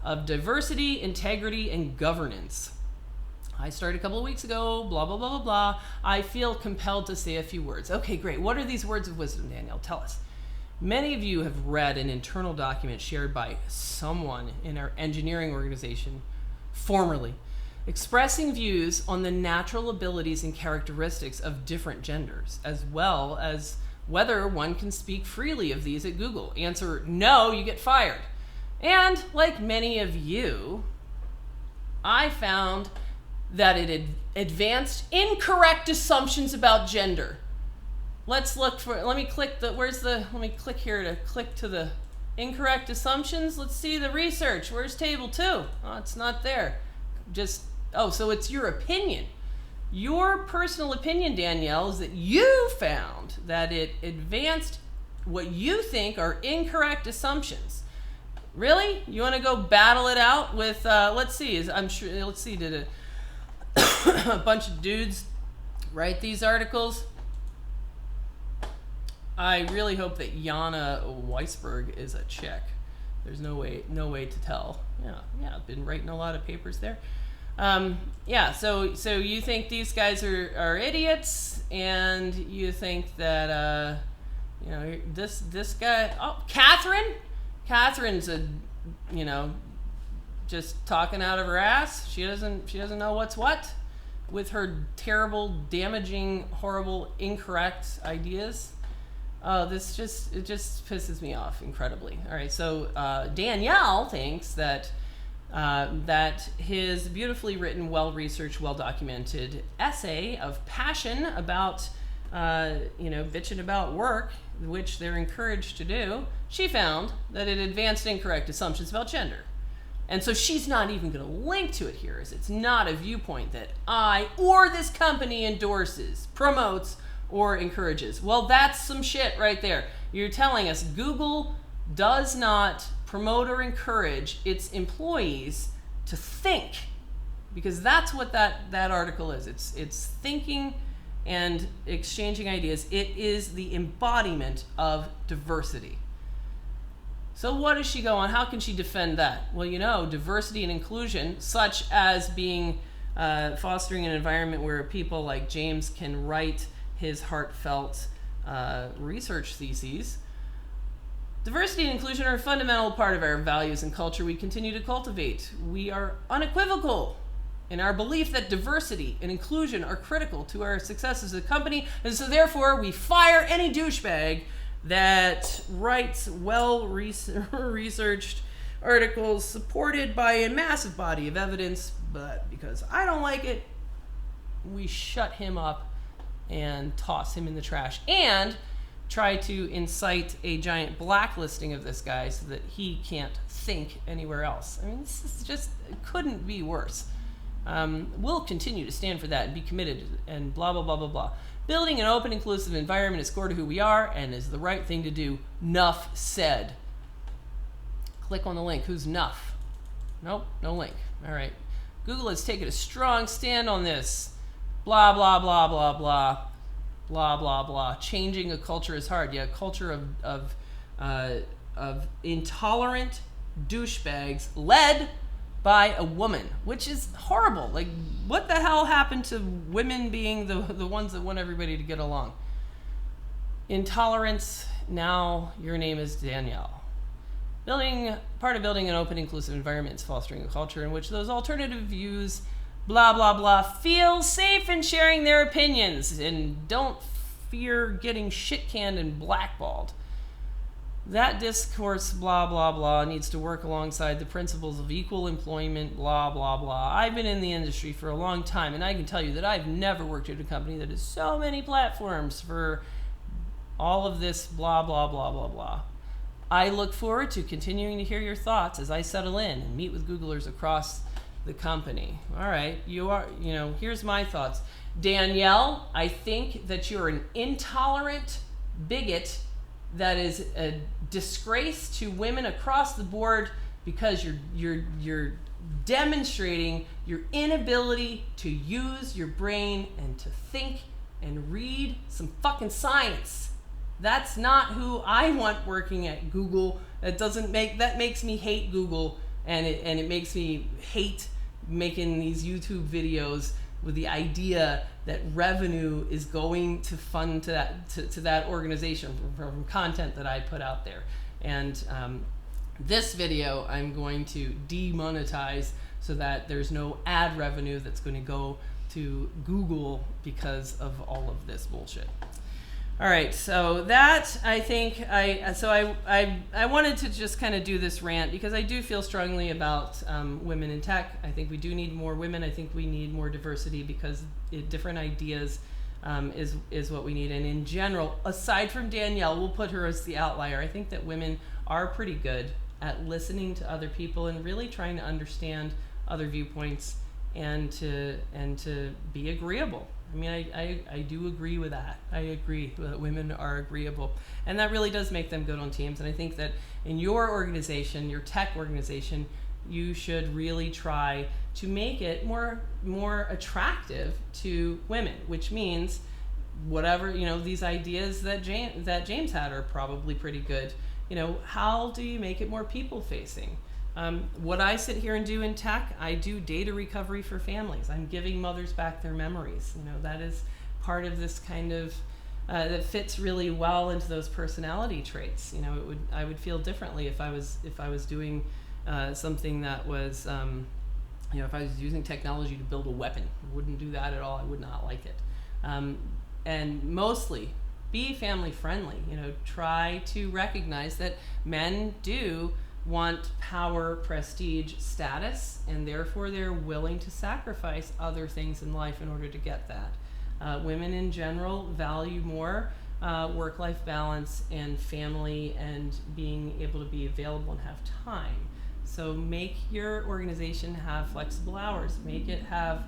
of Diversity, Integrity, and Governance? I started a couple of weeks ago, blah, blah, blah, blah, blah. I feel compelled to say a few words. Okay, great. What are these words of wisdom, Danielle? Tell us. Many of you have read an internal document shared by someone in our engineering organization formerly, expressing views on the natural abilities and characteristics of different genders, as well as whether one can speak freely of these at Google. Answer, no, you get fired. And like many of you, I found that it advanced incorrect assumptions about gender. Let me click here to click to the incorrect assumptions. Let's see the research. Where's table 2? Oh, it's not there. So it's your opinion. Your personal opinion, Danielle, is that you found that it advanced what you think are incorrect assumptions. Really? You want to go battle it out with, did a bunch of dudes write these articles? I really hope that Jana Weisberg is a chick. There's no way to tell. Yeah, I've been writing a lot of papers there. So you think these guys are idiots, and you think that this guy, Catherine's just talking out of her ass. She doesn't know what's what with her terrible, damaging, horrible, incorrect ideas. Oh, it just pisses me off incredibly. All right, so Danielle thinks that that his beautifully written, well-researched, well-documented essay of passion about, bitching about work, which they're encouraged to do, she found that it advanced incorrect assumptions about gender. And so she's not even going to link to it here, as it's not a viewpoint that I or this company endorses, promotes, or encourages. Well, that's some shit right there. You're telling us Google does not promote or encourage its employees to think, because that's what that article is. It's thinking and exchanging ideas. It is the embodiment of diversity. So what does she go on? How can she defend that? Well, diversity and inclusion, such as being fostering an environment where people like James can write his heartfelt research theses. Diversity and inclusion are a fundamental part of our values and culture we continue to cultivate. We are unequivocal in our belief that diversity and inclusion are critical to our success as a company, and so therefore we fire any douchebag that writes well-researched articles supported by a massive body of evidence, but because I don't like it, we shut him up and toss him in the trash and try to incite a giant blacklisting of this guy so that he can't think anywhere else. I mean, this is just, it couldn't be worse. We'll continue to stand for that and be committed and blah, blah, blah, blah, blah. Building an open, inclusive environment is core to who we are and is the right thing to do. Nuff said. Click on the link. Who's Nuff? Nope, no link. All right. Google has taken a strong stand on this. Blah, blah, blah, blah, blah. Blah, blah, blah. Changing a culture is hard. Yeah, a culture of intolerant douchebags led by a woman, which is horrible. Like, what the hell happened to women being the ones that want everybody to get along? Intolerance, now your name is Danielle. Part of building an open, inclusive environment is fostering a culture in which those alternative views, blah, blah, blah, feel safe in sharing their opinions and don't fear getting shit-canned and blackballed. That discourse, blah, blah, blah, needs to work alongside the principles of equal employment, blah, blah, blah. I've been in the industry for a long time, and I can tell you that I've never worked at a company that has so many platforms for all of this blah, blah, blah, blah, blah. I look forward to continuing to hear your thoughts as I settle in and meet with Googlers across the company. All right, here's my thoughts. Danielle, I think that you're an intolerant bigot that is a disgrace to women across the board because you're demonstrating your inability to use your brain and to think and read some fucking science. That's not who I want working at Google. That makes me hate Google, and it makes me hate making these YouTube videos with the idea that revenue is going to fund to that organization from content that I put out there. And this video I'm going to demonetize so that there's no ad revenue that's going to go to Google because of all of this bullshit. All right, so that, I think, I wanted to just kind of do this rant because I do feel strongly about women in tech. I think we do need more women. I think we need more diversity because different ideas is what we need. And in general, aside from Danielle, we'll put her as the outlier. I think that women are pretty good at listening to other people and really trying to understand other viewpoints and to be agreeable. I mean, I do agree with that. I agree that women are agreeable. And that really does make them good on teams. And I think that in your organization, your tech organization, you should really try to make it more attractive to women, which means whatever, these ideas that James had are probably pretty good. How do you make it more people-facing? What I sit here and do in tech, I do data recovery for families. I'm giving mothers back their memories. That is part of this kind of that fits really well into those personality traits. I would feel differently if I was doing something that was, if I was using technology to build a weapon. I wouldn't do that at all. I would not like it. And mostly, Be family friendly. Try to recognize that men do want power, prestige, status, and therefore they're willing to sacrifice other things in life in order to get that. Women in general value more work-life balance and family and being able to be available and have time. So make your organization have flexible hours. Make it have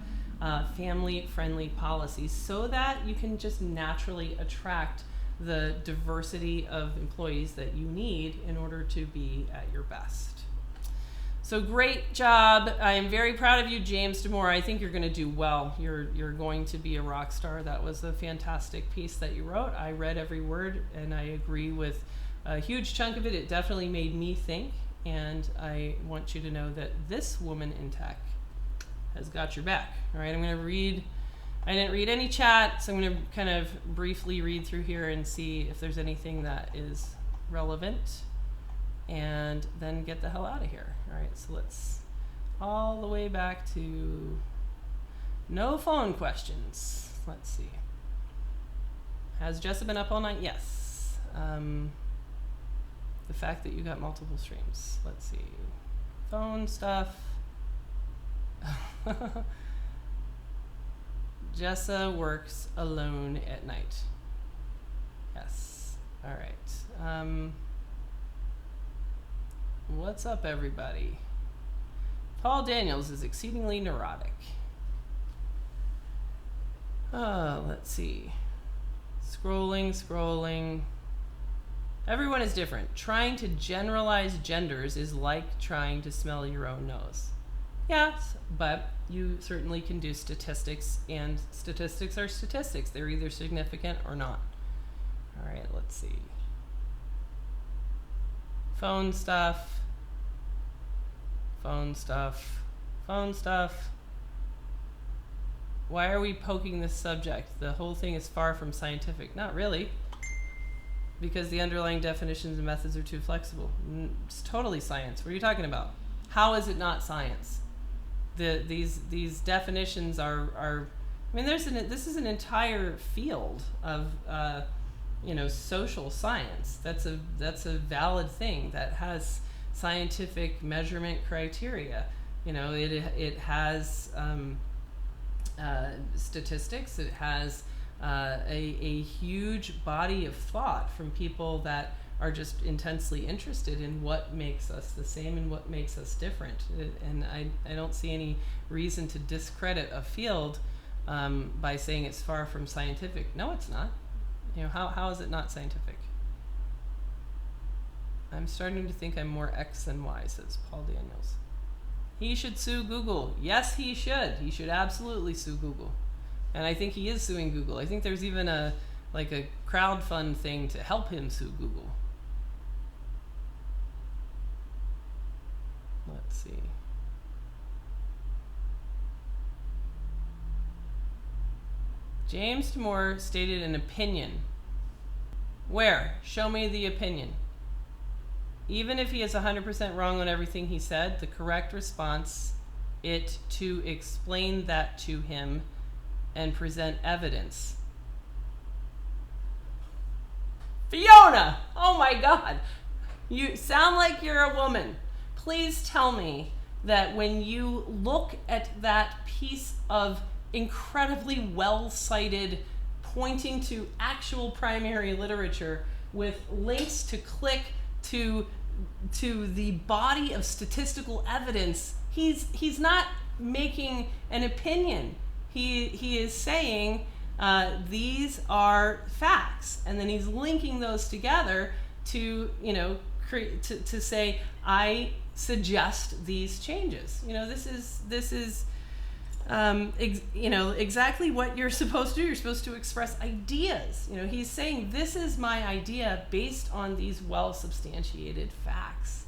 family-friendly policies so that you can just naturally attract the diversity of employees that you need in order to be at your best. So great job. I am very proud of you, James Damore. I think you're going to do well. You're going to be a rock star. That was a fantastic piece that you wrote. I read every word, and I agree with a huge chunk of it. It definitely made me think, and I want you to know that this woman in tech has got your back. All right, I'm going to read. I didn't read any chat, so I'm going to kind of briefly read through here and see if there's anything that is relevant, and then get the hell out of here. All right, so let's all the way back to no phone questions. Let's see. Has Jessa been up all night? Yes. The fact that you got multiple streams. Let's see. Phone stuff. Jessa works alone at night. Yes. All right. What's up, everybody? Paul Daniels is exceedingly neurotic. Let's see. Scrolling. Everyone is different. Trying to generalize genders is like trying to smell your own nose. Yes, but you certainly can do statistics, and statistics are statistics. They're either significant or not. All right, let's see. Phone stuff. Why are we poking this subject? The whole thing is far from scientific. Not really. Because the underlying definitions and methods are too flexible. It's totally science. What are you talking about? How is it not science? These definitions are I mean, this is an entire field of social science. That's a valid thing that has scientific measurement criteria. It has statistics. It has a huge body of thought from people that are just intensely interested in what makes us the same and what makes us different. And I don't see any reason to discredit a field by saying it's far from scientific. No, it's not. How is it not scientific? I'm starting to think I'm more X than Y, says Paul Daniels. He should sue Google. Yes, he should. He should absolutely sue Google. And I think he is suing Google. I think there's even a crowdfund thing to help him sue Google. Let's see. James Damore stated an opinion. Where? Show me the opinion. Even if he is 100% wrong on everything he said, the correct response is to explain that to him and present evidence. Fiona! Oh my God! You sound like you're a woman. Please tell me that when you look at that piece of incredibly well-cited, pointing to actual primary literature with links to click to the body of statistical evidence, he's not making an opinion. He is saying these are facts, and then he's linking those together to to say, I suggest these changes. This is exactly what you're supposed to do. You're supposed to express ideas. He's saying this is my idea based on these well-substantiated facts.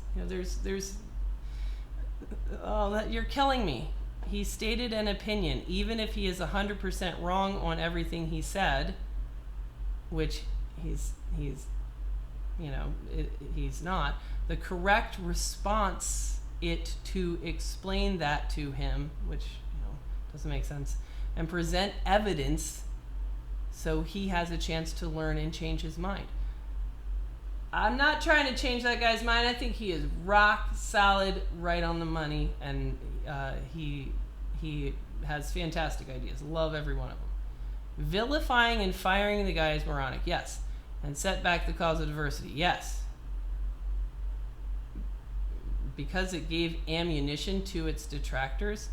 You're killing me. He stated an opinion, even if he is 100% wrong on everything he said, which he's not. The correct response is to explain that to him, which doesn't make sense, and present evidence so he has a chance to learn and change his mind. I'm not trying to change that guy's mind. I think he is rock solid, right on the money, and he has fantastic ideas. Love every one of them. Vilifying and firing the guy is moronic, yes. And set back the cause of diversity, yes. Because it gave ammunition to its detractors.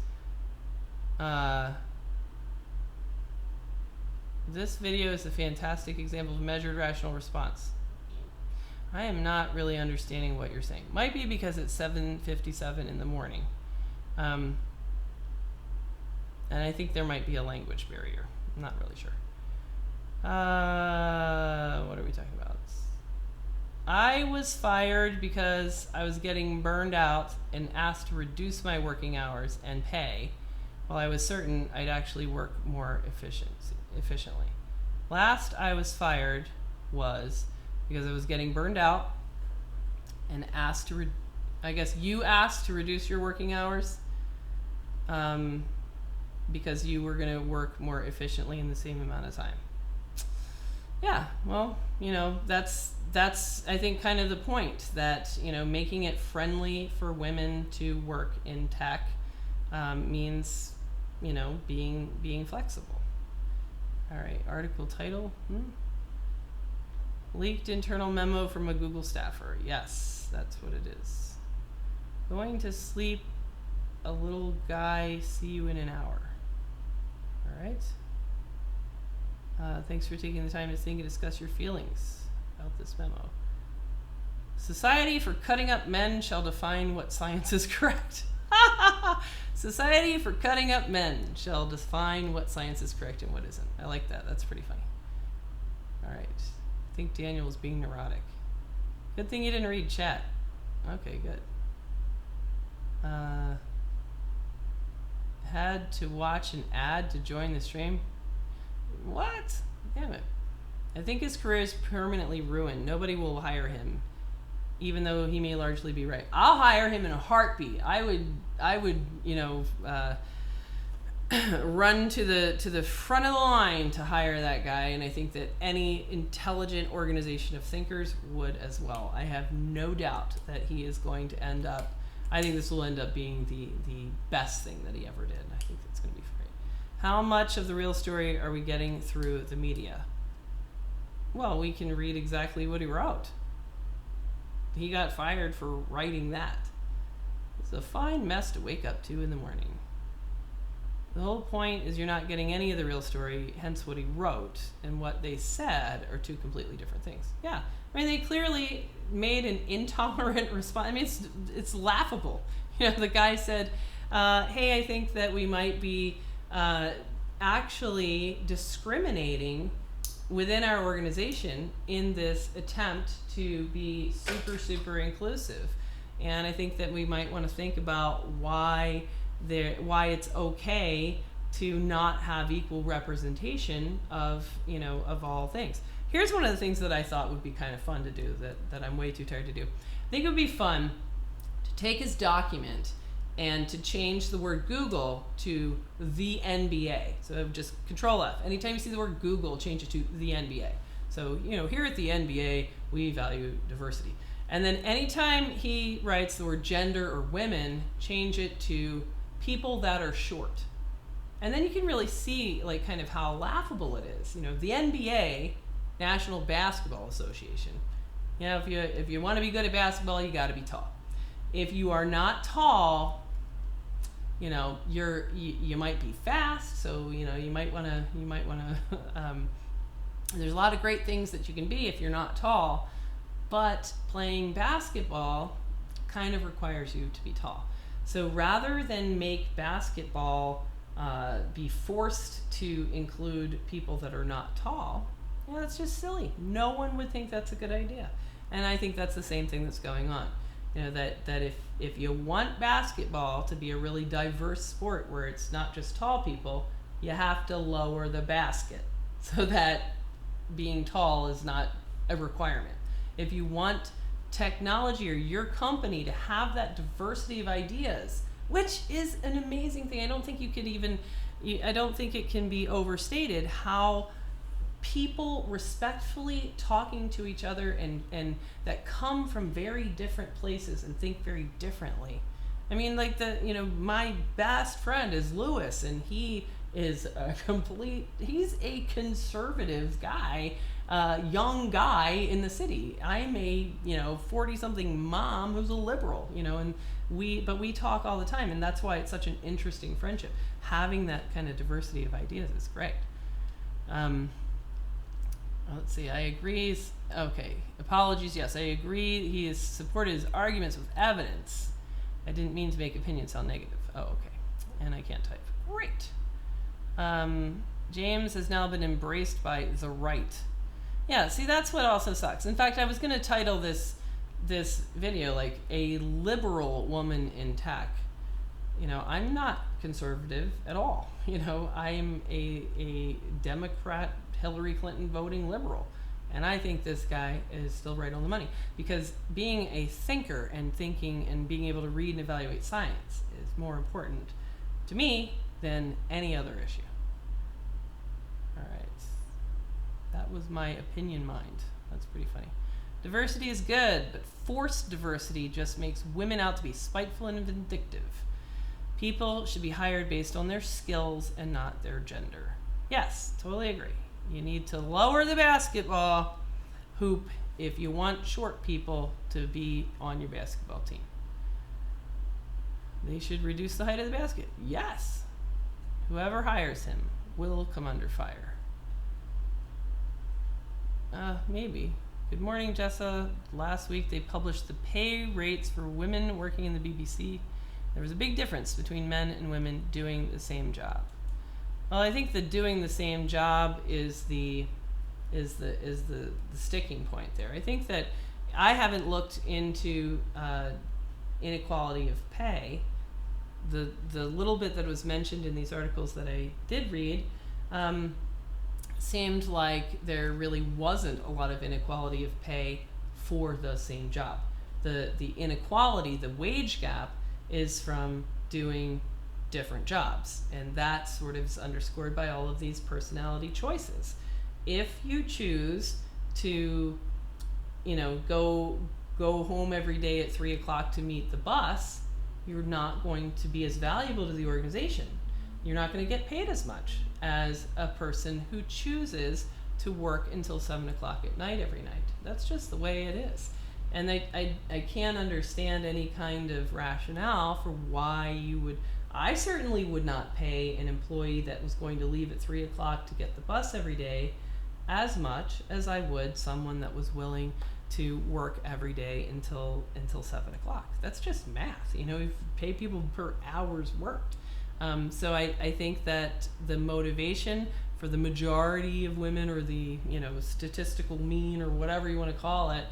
This video is a fantastic example of measured rational response. I am not really understanding what you're saying. Might be because it's 7:57 in the morning. And I think there might be a language barrier. I'm not really sure. What are we talking about? I was fired because I was getting burned out and asked to reduce my working hours and pay, while I was certain I'd actually work more efficiently. Last I was fired was because I was getting burned out and asked to I guess you asked to reduce your working hours because you were going to work more efficiently in the same amount of time. Yeah, well, that's I think kind of the point, that making it friendly for women to work in tech means being flexible. All right, article title. Leaked internal memo from a Google staffer. Yes, that's what it is. Going to sleep, a little guy, see you in an hour. All right. Thanks for taking the time to think and discuss your feelings about this memo. Society for cutting up men shall define what science is correct. Society for cutting up men shall define what science is correct and what isn't. I like that. That's pretty funny. All right. I think Daniel was being neurotic. Good thing you didn't read chat. Okay, good. Had to watch an ad to join the stream. What? Damn it. I think his career is permanently ruined. Nobody will hire him, even though he may largely be right. I'll hire him in a heartbeat. I would run to the front of the line to hire that guy, and I think that any intelligent organization of thinkers would as well. I have no doubt that he is going to end up, I think this will end up being the best thing that he ever did. I think it's going to be great. How much of the real story are we getting through the media? Well, we can read exactly what he wrote. He got fired for writing that. It's a fine mess to wake up to in the morning. The whole point is you're not getting any of the real story, hence what he wrote and what they said are two completely different things. Yeah, I mean, they clearly made an intolerant response. I mean, it's laughable. The guy said, hey, I think that we might be actually discriminating within our organization in this attempt to be super, super inclusive. And I think that we might want to think about why it's okay to not have equal representation of all things. Here's one of the things that I thought would be kind of fun to do that I'm way too tired to do. I think it would be fun to take his document and to change the word Google to the NBA. So just Control F. Anytime you see the word Google, change it to the NBA. So, here at the NBA, we value diversity. And then anytime he writes the word gender or women, change it to people that are short. And then you can really see kind of how laughable it is. The NBA, National Basketball Association. If you want to be good at basketball, you got to be tall. If you are not tall, you might be fast, so you might want to there's a lot of great things that you can be if you're not tall, but playing basketball kind of requires you to be tall. So rather than make basketball be forced to include people that are not tall, that's just silly. No one would think that's a good idea. And I think that's the same thing that's going on. That if you want basketball to be a really diverse sport where it's not just tall people, you have to lower the basket so that being tall is not a requirement. If you want technology or your company to have that diversity of ideas, which is an amazing thing, I don't think it can be overstated how people respectfully talking to each other and that come from very different places and think very differently. I mean, like my best friend is Lewis, and he is he's a conservative guy, young guy in the city. I'm a 40-something mom who's a liberal, and we talk all the time, and that's why it's such an interesting friendship. Having that kind of diversity of ideas is great. Let's see, I agree. Okay, apologies. Yes, I agree. He has supported his arguments with evidence. I didn't mean to make opinions sound negative. Oh, okay. And I can't type. Great. James has now been embraced by the right. Yeah, see, that's what also sucks. In fact, I was going to title this video like a liberal woman in tech. I'm not conservative at all. I'm a Democrat, Hillary Clinton voting liberal. And I think this guy is still right on the money, because being a thinker and thinking and being able to read and evaluate science is more important to me than any other issue. All right. That was my opinion mind. That's pretty funny. Diversity is good, but forced diversity just makes women out to be spiteful and vindictive. People should be hired based on their skills and not their gender. Yes, totally agree. You need to lower the basketball hoop if you want short people to be on your basketball team. They should reduce the height of the basket. Yes. Whoever hires him will come under fire. Maybe. Good morning, Jessa. Last week they published the pay rates for women working in the BBC. There was a big difference between men and women doing the same job. Well, I think the doing the same job is the sticking point there. I think that I haven't looked into inequality of pay. The little bit that was mentioned in these articles that I did read seemed like there really wasn't a lot of inequality of pay for the same job. The inequality, the wage gap, is from doing different jobs, and that sort of is underscored by all of these personality choices. If you choose to go home every day at 3 o'clock to meet the bus, you're not going to be as valuable to the organization. You're not going to get paid as much as a person who chooses to work until 7 o'clock at night every night. That's just the way it is. And I can't understand any kind of rationale for why you would. I certainly would not pay an employee that was going to leave at 3 o'clock to get the bus every day as much as I would someone that was willing to work every day until 7 o'clock. That's just math. You pay people per hours worked. So I think that the motivation for the majority of women, or the statistical mean, or whatever you want to call it,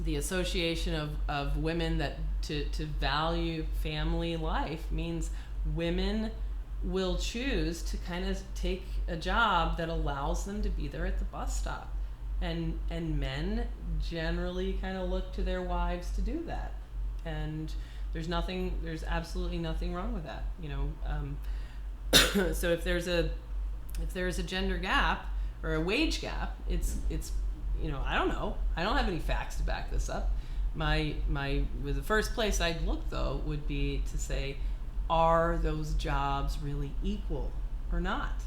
the association of women that to value family life means women will choose to kind of take a job that allows them to be there at the bus stop, and men generally kind of look to their wives to do that, and there's absolutely nothing wrong with that. So if there's a gender gap or a wage gap, it's I don't know. I don't have any facts to back this up. The first place I'd look, though, would be to say, are those jobs really equal or not?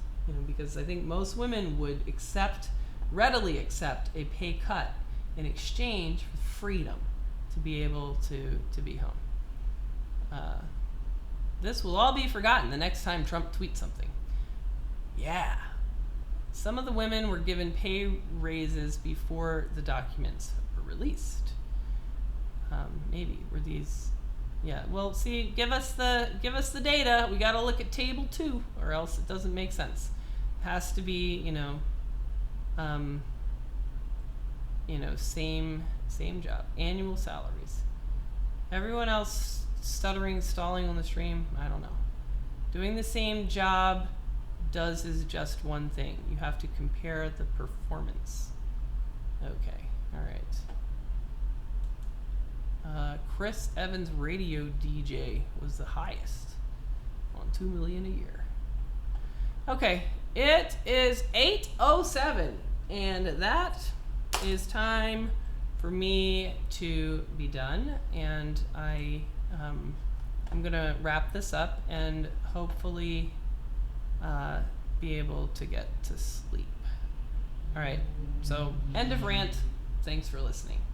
Because I think most women would readily accept a pay cut in exchange for freedom to be able to be home. This will all be forgotten the next time Trump tweets something. Yeah. Some of the women were given pay raises before the documents were released. Maybe were these? Yeah. Well, see, give us the data. We got to look at table 2, or else it doesn't make sense. It has to be, same job, annual salaries. Everyone else stuttering, stalling on the stream. I don't know. Doing the same job is just one thing. You have to compare the performance. Okay, all right. Chris Evans radio DJ was the highest on $2 million a year. Okay, It is 8:07, and that is time for me to be done. And I'm gonna wrap this up and hopefully be able to get to sleep. All right, so end of rant. Thanks for listening.